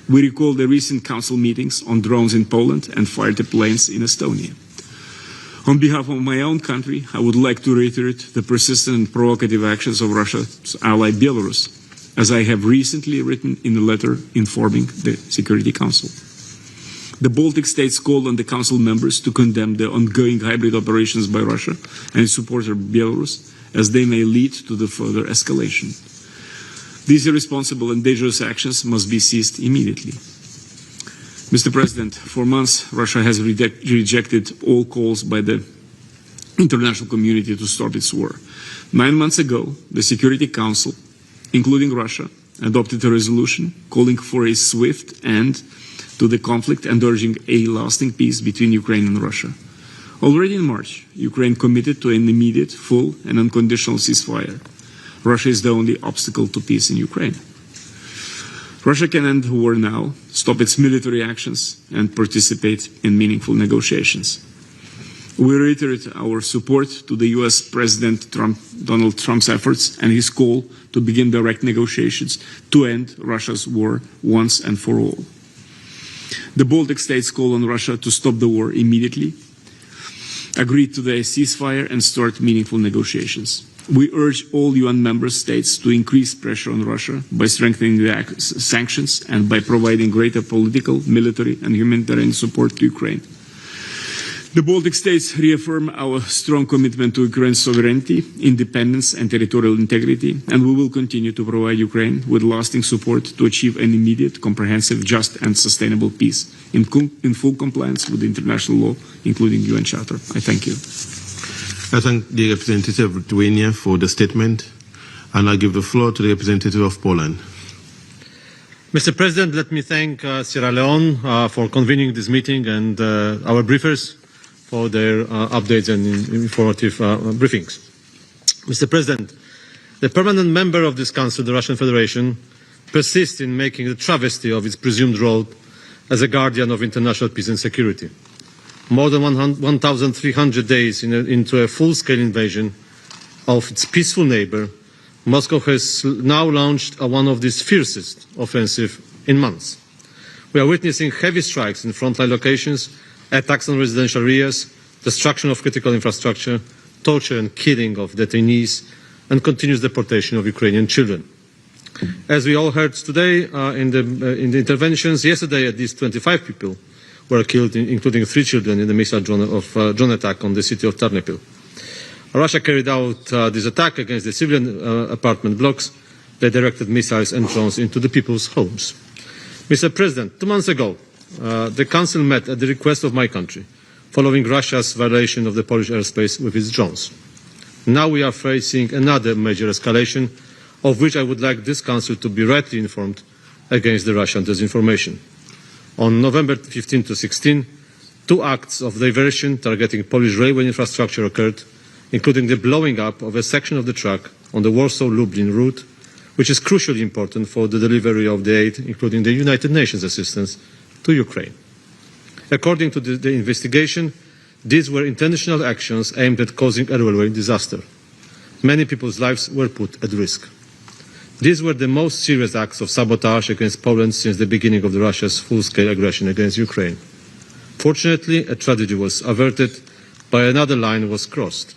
We recall the recent council meetings on drones in Poland and fighter planes in Estonia. On behalf of my own country, I would like to reiterate the persistent and provocative actions of Russia's ally Belarus, as I have recently written in a letter informing the Security Council. The Baltic states called on the Council members to condemn the ongoing hybrid operations by Russia and its supporter Belarus, as they may lead to the further escalation. These irresponsible and dangerous actions must be ceased immediately. Mr. President, for months, Russia has rejected all calls by the international community to stop its war. 9 months ago, the Security Council, including Russia, adopted a resolution calling for a swift and to the conflict and urging a lasting peace between Ukraine and Russia. Already in March, Ukraine committed to an immediate, full and unconditional ceasefire. Russia is the only obstacle to peace in Ukraine. Russia can end the war now, stop its military actions, and participate in meaningful negotiations. We reiterate our support to the US President Donald Trump's efforts and his call to begin direct negotiations to end Russia's war once and for all. The Baltic states call on Russia to stop the war immediately, agree to the ceasefire, and start meaningful negotiations. We urge all UN member states to increase pressure on Russia by strengthening the sanctions and by providing greater political, military, and humanitarian support to Ukraine. The Baltic states reaffirm our strong commitment to Ukraine's sovereignty, independence, and territorial integrity, and we will continue to provide Ukraine with lasting support to achieve an immediate, comprehensive, just, and sustainable peace in full compliance with international law, including UN Charter. I thank you. I thank the representative of Lithuania for the statement, and I give the floor to the representative of Poland. Mr. President, let me thank Sierra Leone for convening this meeting and our briefers for their updates and informative briefings. Mr. President, the permanent member of this Council, the Russian Federation, persists in making a travesty of its presumed role as a guardian of international peace and security. More than 1,300 days into a full-scale invasion of its peaceful neighbor, Moscow has now launched one of its fiercest offensives in months. We are witnessing heavy strikes in frontline locations, attacks on residential areas, destruction of critical infrastructure, torture and killing of detainees, and continuous deportation of Ukrainian children. As we all heard today in the interventions, yesterday at least 25 people were killed, including 3 children in the missile drone attack on the city of Ternopil. Russia carried out this attack against the civilian apartment blocks. They directed missiles and drones into the people's homes. Mr. President, 2 months ago, the Council met at the request of my country, following Russia's violation of the Polish airspace with its drones. Now we are facing another major escalation, of which I would like this Council to be rightly informed against the Russian disinformation. On November 15 to 16, 2 acts of diversion targeting Polish railway infrastructure occurred, including the blowing up of a section of the track on the Warsaw-Lublin route, which is crucially important for the delivery of the aid, including the United Nations assistance, to Ukraine. According to the investigation, these were intentional actions aimed at causing a railway disaster. Many people's lives were put at risk. These were the most serious acts of sabotage against Poland since the beginning of Russia's full-scale aggression against Ukraine. Fortunately, a tragedy was averted, but another line was crossed.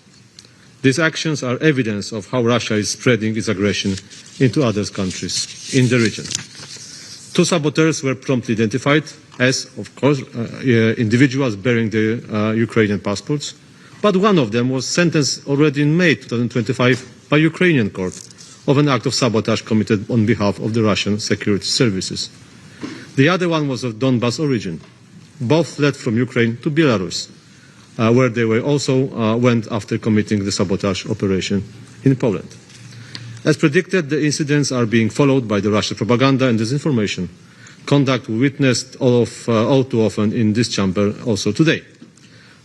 These actions are evidence of how Russia is spreading its aggression into other countries in the region. 2 saboteurs were promptly identified as, of course, individuals bearing the Ukrainian passports, but one of them was sentenced already in May 2025 by Ukrainian court of an act of sabotage committed on behalf of the Russian security services. The other one was of Donbas origin. Both fled from Ukraine to Belarus, where they were also went after committing the sabotage operation in Poland. As predicted, the incidents are being followed by the Russian propaganda and disinformation, conduct we witnessed all too often in this chamber also today.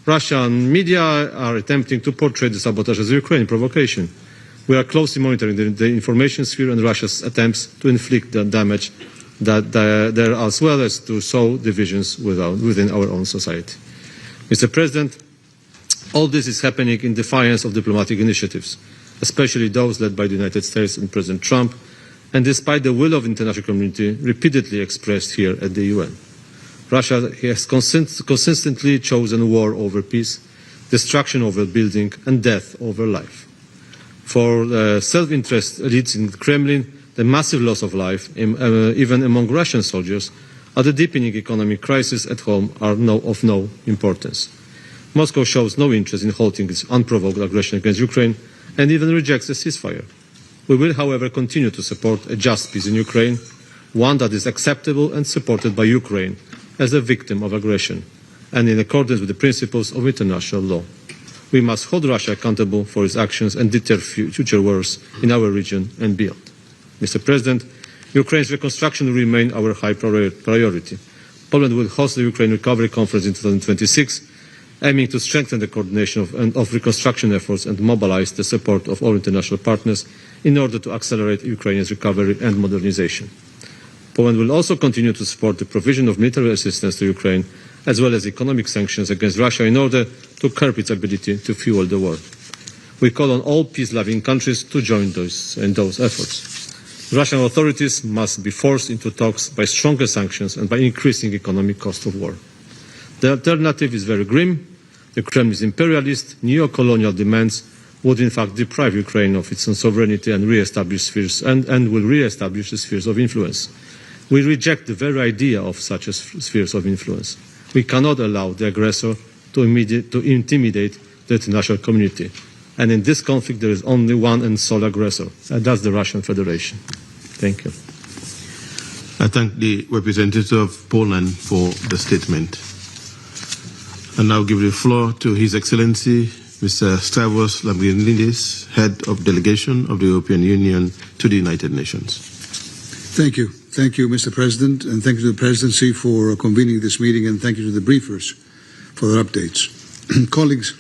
Russian media are attempting to portray the sabotage as a Ukrainian provocation. We are closely monitoring the information sphere and Russia's attempts to inflict the damage there, as well as to sow divisions within our own society. Mr. President, all this is happening in defiance of diplomatic initiatives, especially those led by the United States and President Trump, and despite the will of the international community repeatedly expressed here at the UN. Russia has consistently chosen war over peace, destruction over building, and death over life. For self-interest elites in the Kremlin, the massive loss of life, even among Russian soldiers, and the deepening economic crisis at home are of no importance. Moscow shows no interest in halting its unprovoked aggression against Ukraine and even rejects a ceasefire. We will, however, continue to support a just peace in Ukraine, one that is acceptable and supported by Ukraine as a victim of aggression, and in accordance with the principles of international law. We must hold Russia accountable for its actions and deter future wars in our region and beyond. Mr. President, Ukraine's reconstruction will remain our high priority, Poland will host the Ukraine Recovery Conference in 2026, aiming to strengthen the coordination of reconstruction efforts and mobilize the support of all international partners in order to accelerate Ukraine's recovery and modernization. Poland will also continue to support the provision of military assistance to Ukraine, as well as economic sanctions against Russia in order to curb its ability to fuel the war. We call on all peace-loving countries to join in those efforts. Russian authorities must be forced into talks by stronger sanctions and by increasing economic cost of war. The alternative is very grim. The Kremlin's imperialist, neo-colonial demands would in fact deprive Ukraine of its sovereignty and re-establish spheres and will re-establish the spheres of influence. We reject the very idea of such spheres of influence. We cannot allow the aggressor to intimidate the international community. And in this conflict, there is only one and sole aggressor, and that's the Russian Federation. Thank you. I thank the representative of Poland for the statement. And now give the floor to His Excellency, Mr. Stavros Lambrinidis, Head of Delegation of the European Union to the United Nations. Thank you. Thank you, Mr. President, and thank you to the Presidency for convening this meeting, and thank you to the briefers for their updates. Colleagues,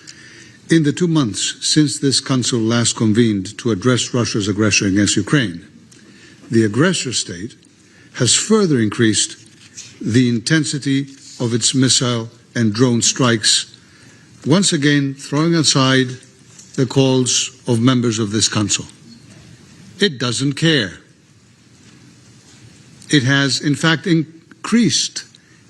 in the 2 months since this Council last convened to address Russia's aggression against Ukraine, the aggressor state has further increased the intensity of its missile and drone strikes, once again throwing aside the calls of members of this Council. It doesn't care. It has, in fact, increased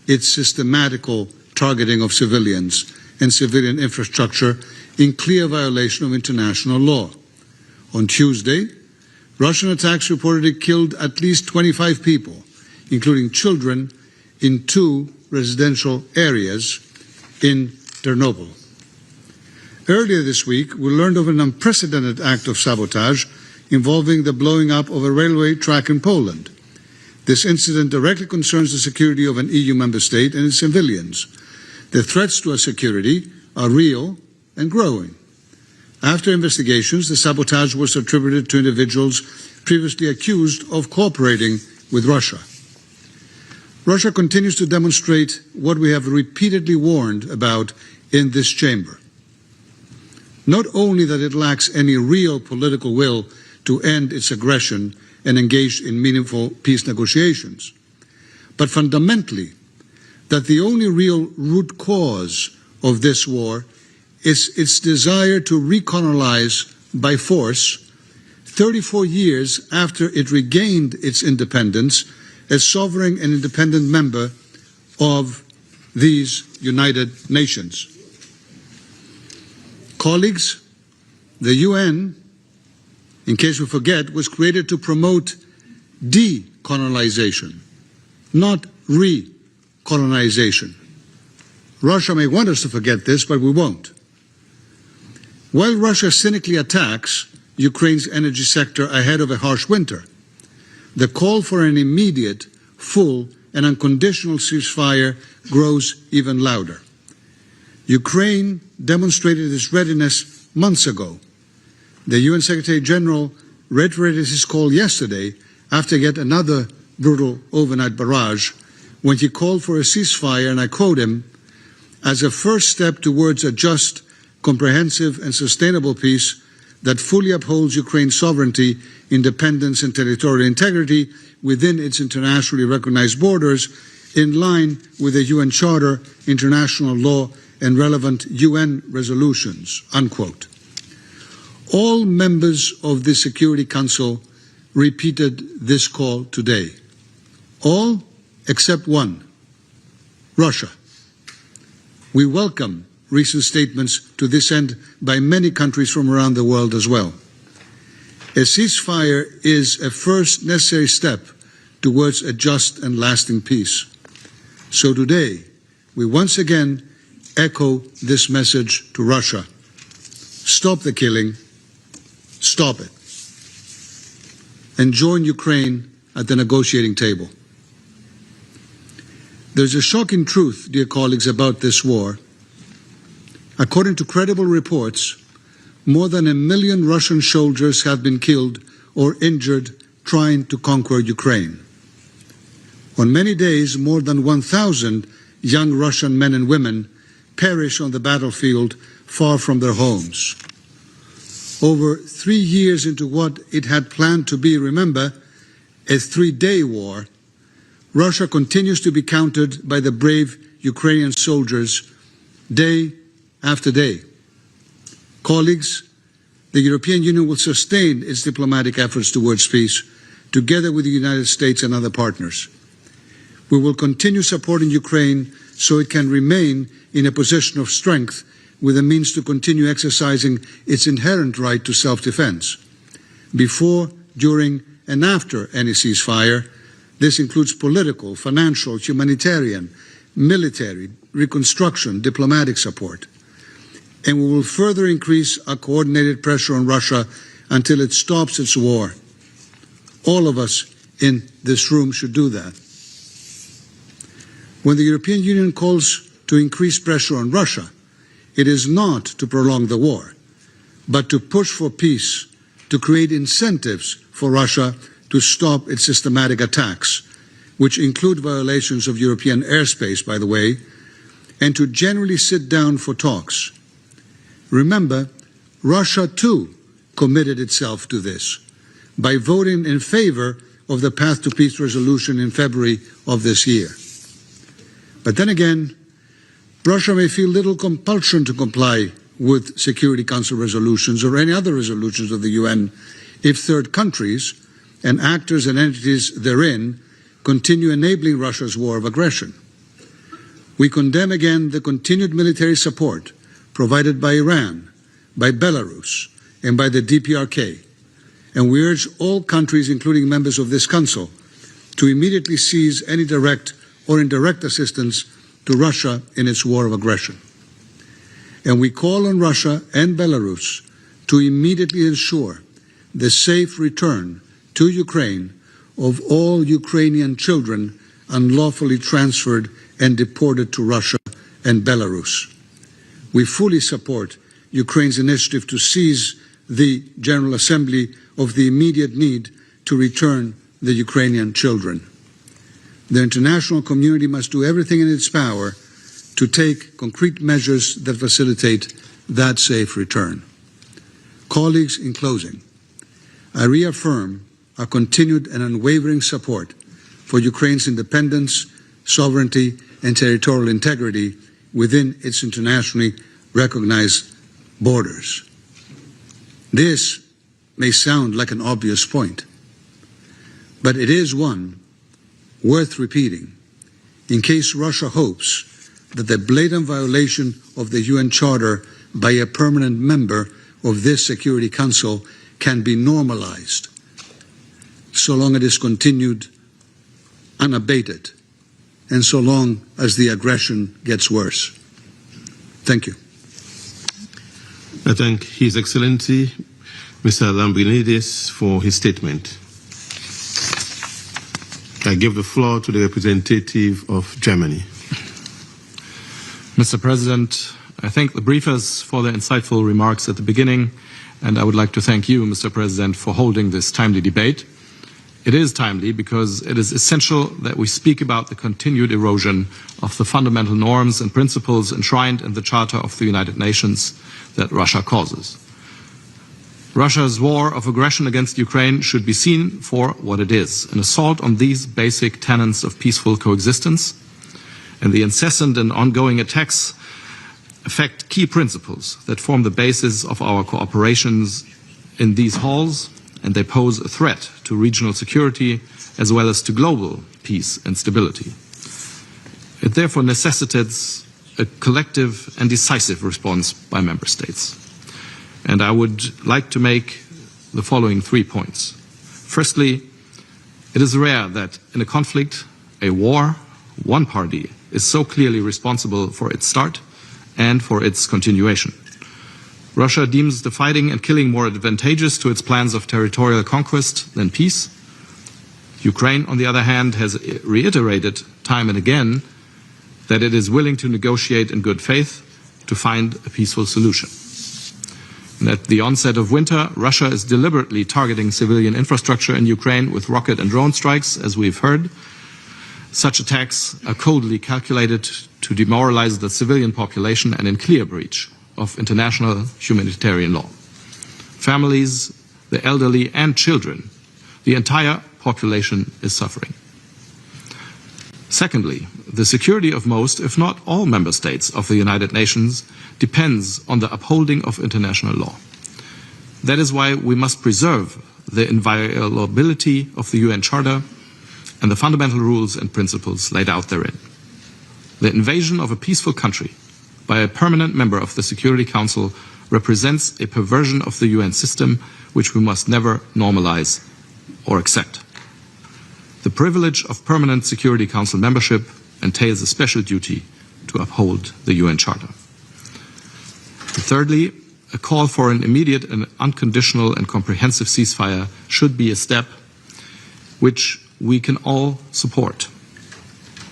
its systematical targeting of civilians and civilian infrastructure in clear violation of international law. On Tuesday, Russian attacks reportedly killed at least 25 people, including children, in 2 residential areas in Chernobyl. Earlier this week, we learned of an unprecedented act of sabotage involving the blowing up of a railway track in Poland. This incident directly concerns the security of an EU member state and its civilians. The threats to our security are real and growing. After investigations, the sabotage was attributed to individuals previously accused of cooperating with Russia. Russia continues to demonstrate what we have repeatedly warned about in this chamber. Not only that it lacks any real political will to end its aggression and engage in meaningful peace negotiations, but fundamentally that the only real root cause of this war is its desire to recolonize by force 34 years after it regained its independence as sovereign and independent member of these United Nations. Colleagues, the UN, in case we forget, was created to promote decolonization, not recolonization. Russia may want us to forget this, but we won't. While Russia cynically attacks Ukraine's energy sector ahead of a harsh winter, the call for an immediate, full, and unconditional ceasefire grows even louder. Ukraine demonstrated its readiness months ago. The UN Secretary General reiterated his call yesterday after yet another brutal overnight barrage when he called for a ceasefire, and I quote him, as a first step towards a just, comprehensive and sustainable peace that fully upholds Ukraine's sovereignty, independence and territorial integrity within its internationally recognized borders in line with the UN Charter, international law and relevant UN resolutions, unquote. All members of the Security Council repeated this call today. All except one, Russia. We welcome recent statements to this end by many countries from around the world as well. A ceasefire is a first necessary step towards a just and lasting peace. So today, we once again echo this message to Russia. Stop the killing, stop it, and join Ukraine at the negotiating table. There's a shocking truth, dear colleagues, about this war. According to credible reports, more than 1 million Russian soldiers have been killed or injured trying to conquer Ukraine. On many days, more than 1,000 young Russian men and women perish on the battlefield far from their homes. Over 3 years into what it had planned to be, remember, a 3-day war, Russia continues to be countered by the brave Ukrainian soldiers day after day. Colleagues, the European Union will sustain its diplomatic efforts towards peace, together with the United States and other partners. We will continue supporting Ukraine so it can remain in a position of strength with the means to continue exercising its inherent right to self-defense. Before, during, and after any ceasefire, this includes political, financial, humanitarian, military, reconstruction, diplomatic support. And we will further increase our coordinated pressure on Russia until it stops its war. All of us in this room should do that. When the European Union calls to increase pressure on Russia, it is not to prolong the war, but to push for peace, to create incentives for Russia to stop its systematic attacks, which include violations of European airspace, by the way, and to generally sit down for talks. Remember, Russia too committed itself to this by voting in favor of the Path to Peace resolution in February of this year. But then again, Russia may feel little compulsion to comply with Security Council resolutions or any other resolutions of the UN if third countries and actors and entities therein continue enabling Russia's war of aggression. We condemn again the continued military support provided by Iran, by Belarus, and by the DPRK, and we urge all countries, including members of this Council, to immediately cease any direct or indirect assistance to Russia in its war of aggression. And we call on Russia and Belarus to immediately ensure the safe return to Ukraine of all Ukrainian children unlawfully transferred and deported to Russia and Belarus. We fully support Ukraine's initiative to seize the General Assembly of the immediate need to return the Ukrainian children. The international community must do everything in its power to take concrete measures that facilitate that safe return. Colleagues, in closing, I reaffirm our continued and unwavering support for Ukraine's independence, sovereignty, and territorial integrity within its internationally recognized borders. This may sound like an obvious point, but it is one worth repeating in case Russia hopes that the blatant violation of the UN Charter by a permanent member of this Security Council can be normalized so long as it is continued unabated and so long as the aggression gets worse. Thank you. I thank His Excellency, Mr. Lambrinidis, for his statement. I give the floor to the representative of Germany. Mr. President, I thank the briefers for their insightful remarks at the beginning, and I would like to thank you, Mr. President, for holding this timely debate. It is timely because it is essential that we speak about the continued erosion of the fundamental norms and principles enshrined in the Charter of the United Nations that Russia causes. Russia's war of aggression against Ukraine should be seen for what it is, an assault on these basic tenets of peaceful coexistence, and the incessant and ongoing attacks affect key principles that form the basis of our cooperations in these halls, and they pose a threat to regional security as well as to global peace and stability. It therefore necessitates a collective and decisive response by member states. And I would like to make the following 3 points. Firstly, it is rare that in a conflict, a war, one party is so clearly responsible for its start and for its continuation. Russia deems the fighting and killing more advantageous to its plans of territorial conquest than peace. Ukraine, on the other hand, has reiterated time and again that it is willing to negotiate in good faith to find a peaceful solution. And at the onset of winter, Russia is deliberately targeting civilian infrastructure in Ukraine with rocket and drone strikes, as we've heard. Such attacks are coldly calculated to demoralize the civilian population and in clear breach of international humanitarian law. Families, the elderly and children, the entire population is suffering. Secondly, the security of most, if not all, member states of the United Nations depends on the upholding of international law. That is why we must preserve the inviolability of the UN Charter and the fundamental rules and principles laid out therein. The invasion of a peaceful country by a permanent member of the Security Council represents a perversion of the UN system which we must never normalize or accept. The privilege of permanent Security Council membership entails a special duty to uphold the UN Charter. Thirdly, a call for an immediate and unconditional and comprehensive ceasefire should be a step which we can all support.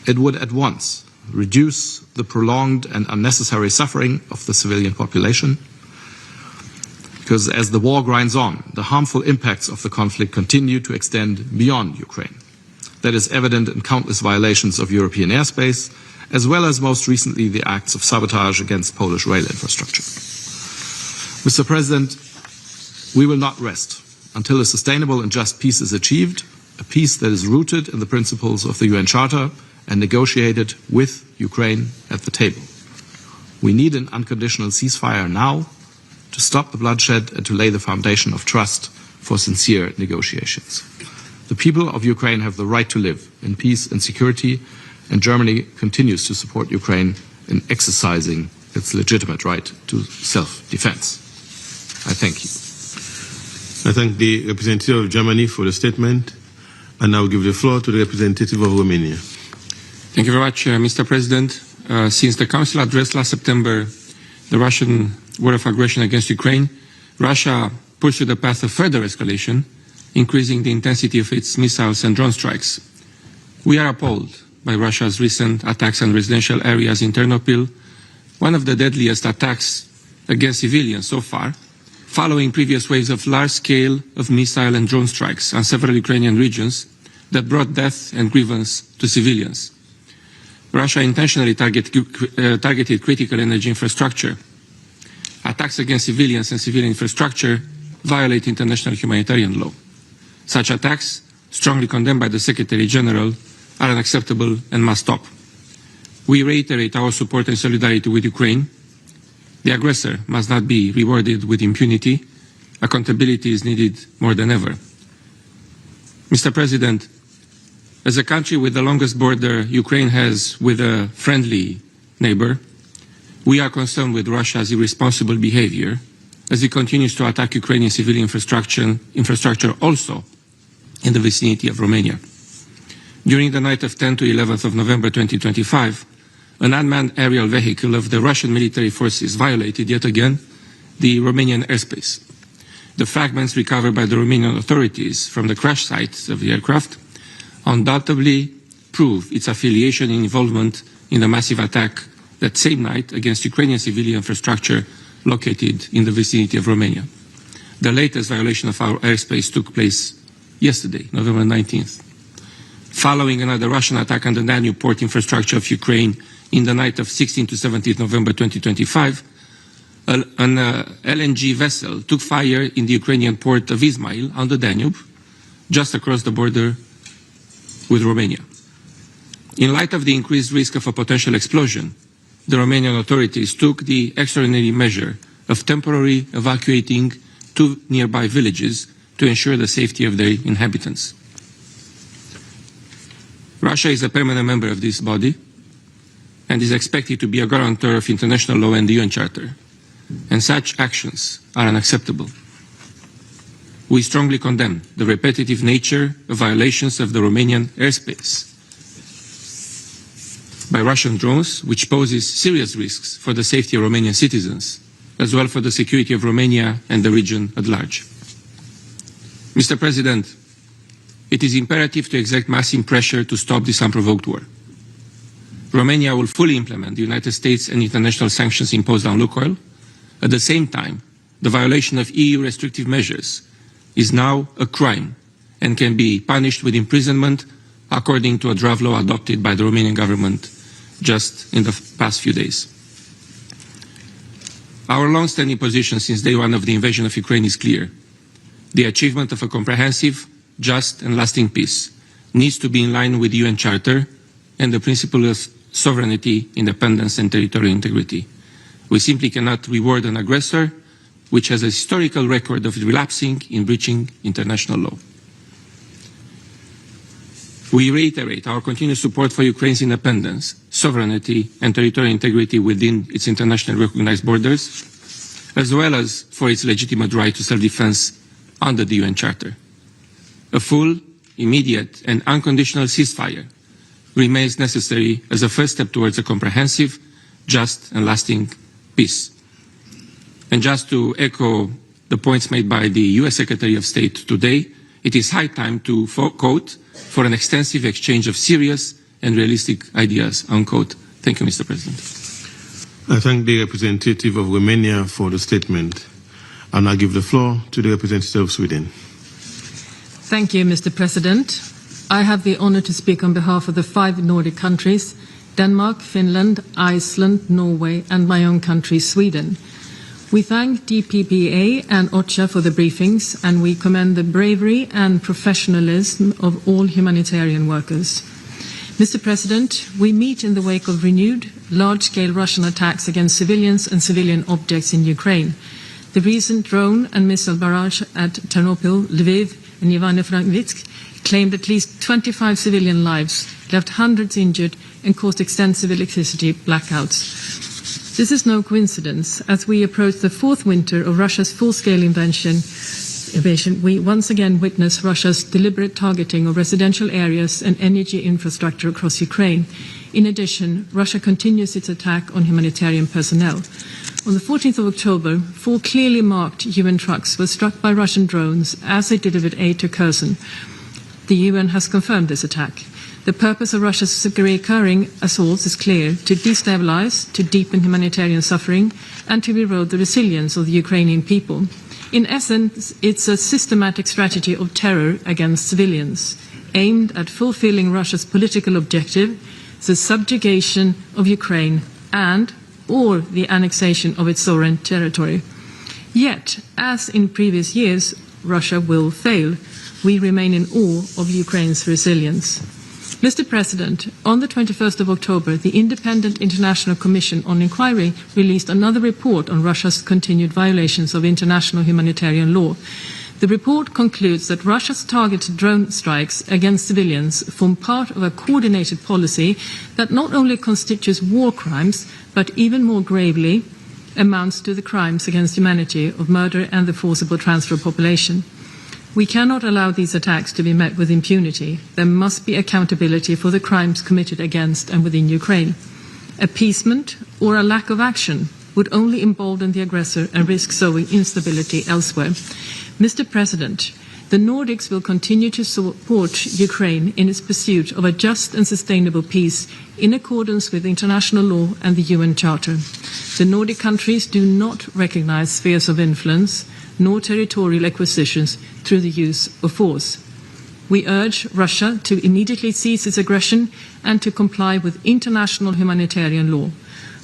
It would at once reduce the prolonged and unnecessary suffering of the civilian population, because as the war grinds on, the harmful impacts of the conflict continue to extend beyond Ukraine. That is evident in countless violations of European airspace, as well as most recently the acts of sabotage against Polish rail infrastructure. Mr. President, we will not rest until a sustainable and just peace is achieved, a peace that is rooted in the principles of the UN Charter and negotiated with Ukraine at the table. We need an unconditional ceasefire now to stop the bloodshed and to lay the foundation of trust for sincere negotiations. The people of Ukraine have the right to live in peace and security, and Germany continues to support Ukraine in exercising its legitimate right to self-defense. I thank you. I thank the representative of Germany for the statement, and now give the floor to the representative of Romania. Thank you very much, Mr. President. Since the Council addressed last September the Russian war of aggression against Ukraine, Russia pursued a path of further escalation, increasing the intensity of its missiles and drone strikes. We are appalled by Russia's recent attacks on residential areas in Ternopil, one of the deadliest attacks against civilians so far, following previous waves of large-scale of missile and drone strikes on several Ukrainian regions that brought death and grievance to civilians. Russia intentionally targeted critical energy infrastructure. Attacks against civilians and civilian infrastructure violate international humanitarian law. Such attacks, strongly condemned by the Secretary General, are unacceptable and must stop. We reiterate our support and solidarity with Ukraine. The aggressor must not be rewarded with impunity. Accountability is needed more than ever. Mr. President, as a country with the longest border Ukraine has with a friendly neighbor, we are concerned with Russia's irresponsible behavior as it continues to attack Ukrainian civilian infrastructure also in the vicinity of Romania. During the night of 10 to 11th of November 2025, an unmanned aerial vehicle of the Russian military forces violated yet again the Romanian airspace. The fragments recovered by the Romanian authorities from the crash site of the aircraft undoubtedly prove its affiliation and involvement in the massive attack that same night against Ukrainian civilian infrastructure located in the vicinity of Romania. The latest violation of our airspace took place yesterday, November 19th. Following another Russian attack on the Danube port infrastructure of Ukraine in the night of 16 to 17 November 2025, an LNG vessel took fire in the Ukrainian port of Izmail on the Danube, just across the border with Romania. In light of the increased risk of a potential explosion, the Romanian authorities took the extraordinary measure of temporarily evacuating 2 nearby villages to ensure the safety of their inhabitants. Russia is a permanent member of this body and is expected to be a guarantor of international law and the UN Charter, and such actions are unacceptable. We strongly condemn the repetitive nature of violations of the Romanian airspace by Russian drones, which poses serious risks for the safety of Romanian citizens, as well as for the security of Romania and the region at large. Mr. President, it is imperative to exert massive pressure to stop this unprovoked war. Romania will fully implement the United States and international sanctions imposed on Lukoil. At the same time, the violation of EU restrictive measures is now a crime and can be punished with imprisonment according to a draft law adopted by the Romanian government just in the past few days. Our long-standing position since day one of the invasion of Ukraine is clear. The achievement of a comprehensive, just and lasting peace needs to be in line with the UN Charter and the principle of sovereignty, independence and territorial integrity. We simply cannot reward an aggressor which has a historical record of relapsing in breaching international law. We reiterate our continued support for Ukraine's independence, sovereignty and territorial integrity within its internationally recognized borders, as well as for its legitimate right to self-defense under the UN Charter. A full, immediate and unconditional ceasefire remains necessary as a first step towards a comprehensive, just and lasting peace. And just to echo the points made by the US Secretary of State today, it is high time to quote, for an extensive exchange of serious and realistic ideas, unquote. Thank you, Mr. President. I thank the representative of Romania for the statement. I'll now give the floor to the representative of Sweden. Thank you, Mr. President. I have the honor to speak on behalf of the 5 Nordic countries, Denmark, Finland, Iceland, Norway, and my own country, Sweden. We thank DPPA and OCHA for the briefings, and we commend the bravery and professionalism of all humanitarian workers. Mr. President, we meet in the wake of renewed, large-scale Russian attacks against civilians and civilian objects in Ukraine. The recent drone and missile barrage at Ternopil, Lviv, and Ivano-Frankivsk claimed at least 25 civilian lives, left hundreds injured, and caused extensive electricity blackouts. This is no coincidence. As we approach the 4th winter of Russia's full-scale invasion, we once again witness Russia's deliberate targeting of residential areas and energy infrastructure across Ukraine. In addition, Russia continues its attack on humanitarian personnel. On the 14th of October, 4 clearly marked UN trucks were struck by Russian drones as they delivered aid to Kherson. The UN has confirmed this attack. The purpose of Russia's recurring assaults is clear: to destabilize, to deepen humanitarian suffering, and to erode the resilience of the Ukrainian people. In essence, it's a systematic strategy of terror against civilians, aimed at fulfilling Russia's political objective, the subjugation of Ukraine or the annexation of its sovereign territory. Yet, as in previous years, Russia will fail. We remain in awe of Ukraine's resilience. Mr. President, on the 21st of October, the Independent International Commission on Inquiry released another report on Russia's continued violations of international humanitarian law. The report concludes that Russia's targeted drone strikes against civilians form part of a coordinated policy that not only constitutes war crimes, but even more gravely amounts to the crimes against humanity of murder and the forcible transfer of population. We cannot allow these attacks to be met with impunity. There must be accountability for the crimes committed against and within Ukraine. Appeasement or a lack of action would only embolden the aggressor and risk sowing instability elsewhere. Mr. President, the Nordics will continue to support Ukraine in its pursuit of a just and sustainable peace in accordance with international law and the UN Charter. The Nordic countries do not recognize spheres of influence nor territorial acquisitions through the use of force. We urge Russia to immediately cease its aggression and to comply with international humanitarian law.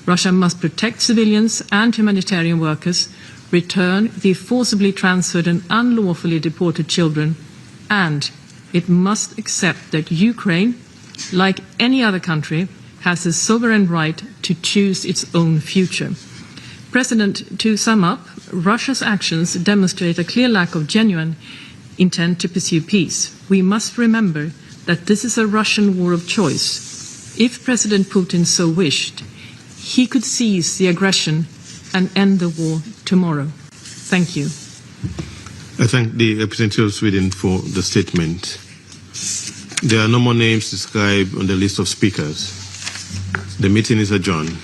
Russia must protect civilians and humanitarian workers, return the forcibly transferred and unlawfully deported children, and it must accept that Ukraine, like any other country, has a sovereign right to choose its own future. President, to sum up, Russia's actions demonstrate a clear lack of genuine intent to pursue peace. We must remember that this is a Russian war of choice. If President Putin so wished, he could cease the aggression and end the war tomorrow. Thank you. I thank the representative of Sweden for the statement. There are no more names described on the list of speakers. The meeting is adjourned.